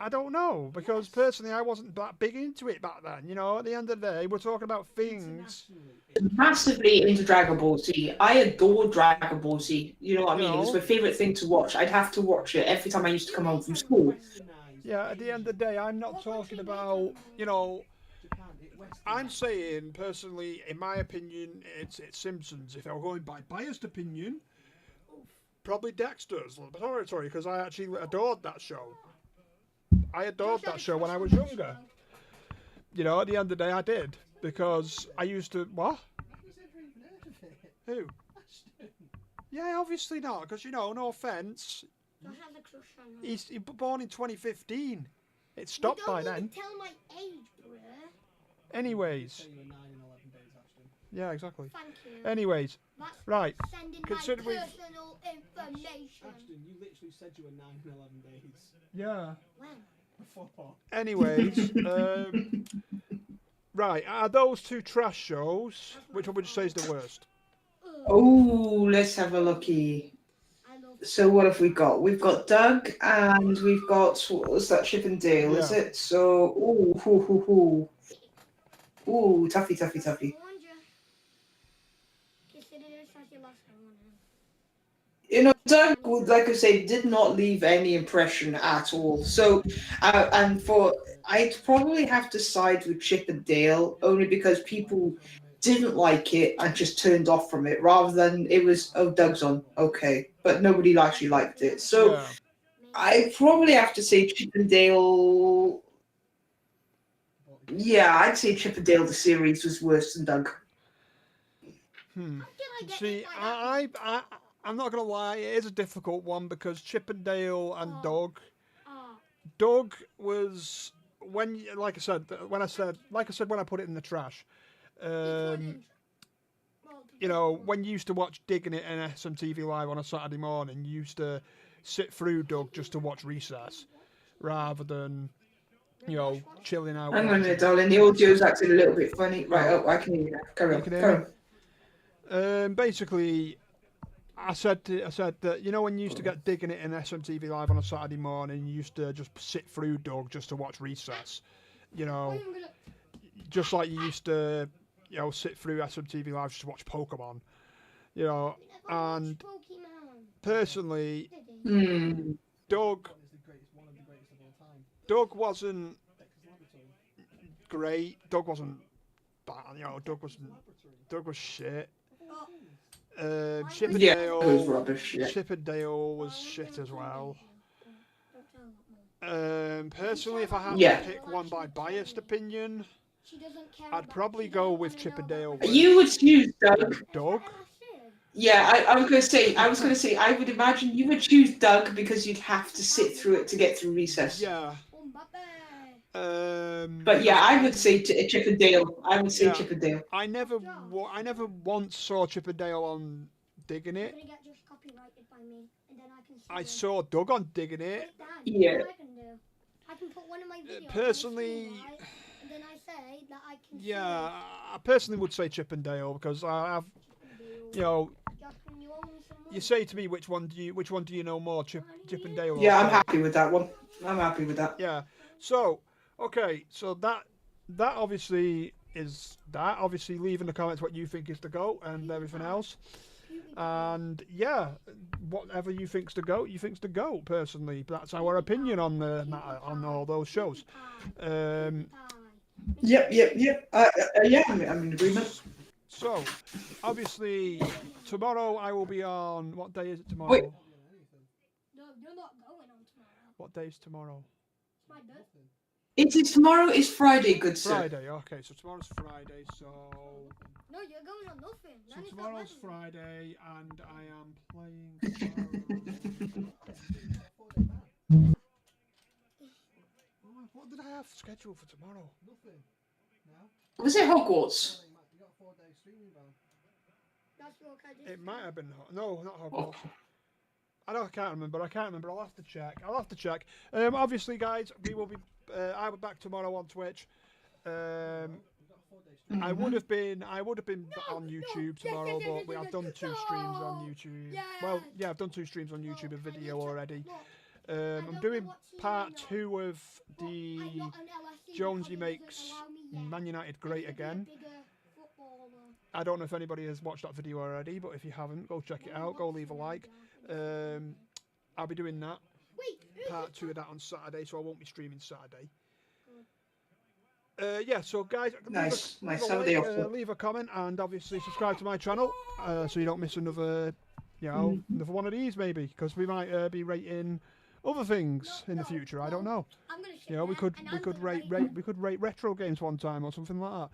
I don't know, because personally I wasn't that big into it back then. You know, at the end of the day, we're talking about things. Internationally, Massively into Dragon Ball Z. I adore Dragon Ball Z. You know what I mean? It was my favorite thing to watch. I'd have to watch it every time I used to come home from school. Yeah, at the end of the day, I'm not talking about, you know, Japan, it westernized. I'm saying personally, in my opinion, it's Simpsons. If I were going by biased opinion, probably Dexter's Laboratory, because I actually adored that show. I adored that show when I was younger. You know, at the end of the day, I did, because I used to what? Who's ever even heard of it? Who? Ashton. Yeah, obviously not, because you know, no offence, I have a crush on her. he was born in 2015. It You stopped don't by need to then. tell my age, bruh. Anyways, Say you were 9 and 11 days, Ashton. yeah, exactly. Thank you. Anyways, That's right. sending Consider we- my personal information. Ashton, you literally said you were 9 and 11 days. Yeah. When? Before. Anyways, right, are those two trash shows? Which one would you say is the worst? Oh, let's have a looky. I love So what have we got? We've got Doug, and we've got, what was that, Chip and Dale, is Yeah. it? So, ooh, toughy. Warned you. Consider this as your last one. You know, Doug, like I say, did not leave any impression at all. So, I'd probably have to side with Chip and Dale, only because people didn't like it and just turned off from it, rather than it was, oh, Doug's on, okay, but nobody actually liked it. So, Yeah. I probably have to say Chip and Dale. Yeah, I'd say Chip and Dale the series was worse than Doug. See, I'm not gonna lie, it is a difficult one because Chip and Dale and Doug. Doug was when, like I said, when I put it in the trash. You know, when you used to watch Digging It and SMTV Live on a Saturday morning, you used to sit through Doug just to watch Recess, rather than, you know, chilling out. Hang on a minute, darling. The audio's acting a little bit funny. Right, I can hear you now. Carry on. You can hear Carry me? on. Basically, I said that, you know, when you used to get Digging It in SMTV Live on a Saturday morning, you used to just sit through Doug just to watch Recess. You know, just like you used to, you know, sit through SMTV Live just to watch Pokemon. You know, and personally, Doug wasn't great. Doug wasn't bad. You know, Doug was shit. Chip and Dale, it was rubbish. Yeah. Chip and Dale was shit as well. Personally, if I had to pick one by biased opinion, I'd probably go with Chip and Dale. You would choose Doug. Doug? Yeah, I was gonna say, I would imagine you would choose Doug because you'd have to sit through it to get through Recess. Yeah. But yeah, I would say Chip and Dale. I would say Chip and Dale. I never once saw Chip and Dale on Digging It. I saw Doug on Digging It. Yeah. Personally, yeah, I personally would say Chip and Dale because I have, you know, you say to me which one do you know more, Chip and Dale? Yeah, I'm happy with that one. I'm happy with that. Yeah. So, okay, so that obviously is that. Obviously, leave in the comments what you think is the GOAT and everything else. And yeah, whatever you think's the GOAT, you think's the GOAT. Personally, that's our opinion on the matter on all those shows. Yep. Yeah, I'm in agreement. So, obviously, tomorrow I will be on. What day is it tomorrow? Wait. No, you're not going on tomorrow. What day is tomorrow? It's my birthday. It is tomorrow. Is Friday, good sir. Friday. Okay, so tomorrow's Friday. So. No, you're going on nothing. So tomorrow's Friday, and I am playing tomorrow. What did I have scheduled for tomorrow? Nothing. No? Was it Hogwarts? You got 4 days streaming ban. That's what I just It might have been. No, not Hogwarts. I can't remember. I'll have to check. Obviously, guys, we will be. I'll be back tomorrow on Twitch. I would have been on YouTube tomorrow, but I've done 2 streams on YouTube. Well, yeah, I've done 2 streams on YouTube, a video already. I'm doing part 2 of the Jonesy makes Man United great again. I don't know if anybody has watched that video already, but if you haven't, go check it out. Go leave a like. I'll be doing that. Part 2 of that on Saturday, so I won't be streaming Saturday. Yeah, so guys, leave a comment and obviously subscribe to my channel so you don't miss another, another one of these maybe, because we might be rating other things in the future. I don't know. We could rate retro games one time or something like that.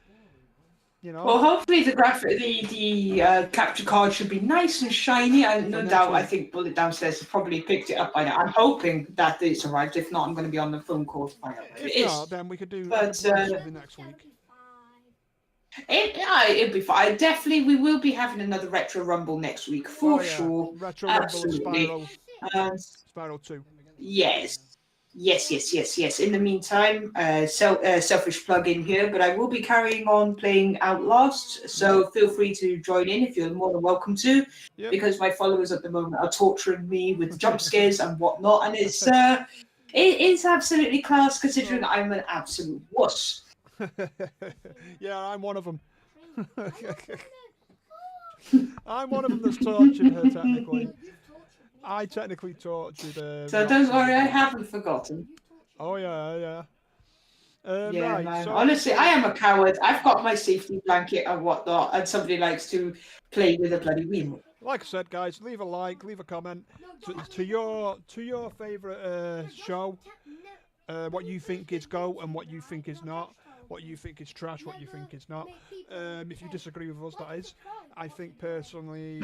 Well, hopefully the capture card should be nice and shiny, and no doubt I think Bullet downstairs has probably picked it up by now. I'm hoping that it's arrived. If not, I'm going to be on the phone call to find out if it is. Then we could do something next week. It'll be fine. Definitely, we will be having another Retro Rumble next week for sure. Retro Absolutely. Rumble Spiral 2. Yes. Yes. In the meantime, selfish plug in here, but I will be carrying on playing Outlast, so feel free to join in if you're more than welcome to, Yep. because my followers at the moment are torturing me with jump scares and whatnot, and it is absolutely class considering I'm an absolute wuss. Yeah, I'm one of them. I'm one of them that's tortured her technically. I technically tortured. So don't Roxy. worry, I haven't forgotten. Oh yeah. Yeah, Right. man. So Honestly, I am a coward. I've got my safety blanket and whatnot, and somebody likes to play with a bloody remote. like I said, guys, leave a like, leave a comment to your favourite show. What you think is GOAT and what you think is not. What you think is trash, what you think is not. If you disagree with us, that is. I think personally,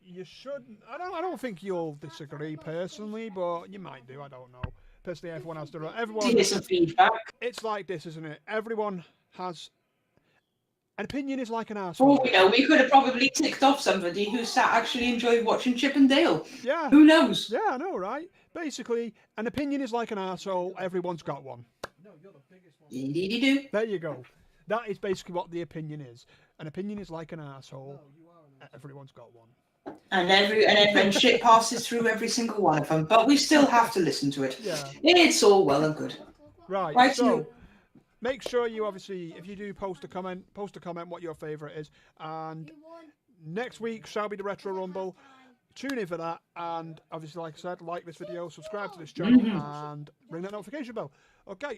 you shouldn't. I don't think you'll disagree personally, but you might do. I don't know. Personally, everyone has to. Everyone. Give me some feedback. It's like this, isn't it? Everyone has. An opinion is like an For asshole. all we know, we could have probably ticked off somebody who actually enjoyed watching Chip and Dale. Yeah. Who knows? Yeah, I know, right? Basically, an opinion is like an asshole. Everyone's got one. No, you're the biggest one. Dee-dee-dee-doo. There you go. That is basically what the opinion is. An opinion is like an asshole. No, you are an asshole. Everyone's got one. And shit passes through every single one of them, but we still have to listen to it. Yeah. It's all well and good. Right. So make sure you obviously, if you do post a comment what your favourite is. And next week shall be the Retro Rumble. Tune in for that. And obviously, like I said, like this video, subscribe to this channel, and ring that notification bell. Okay.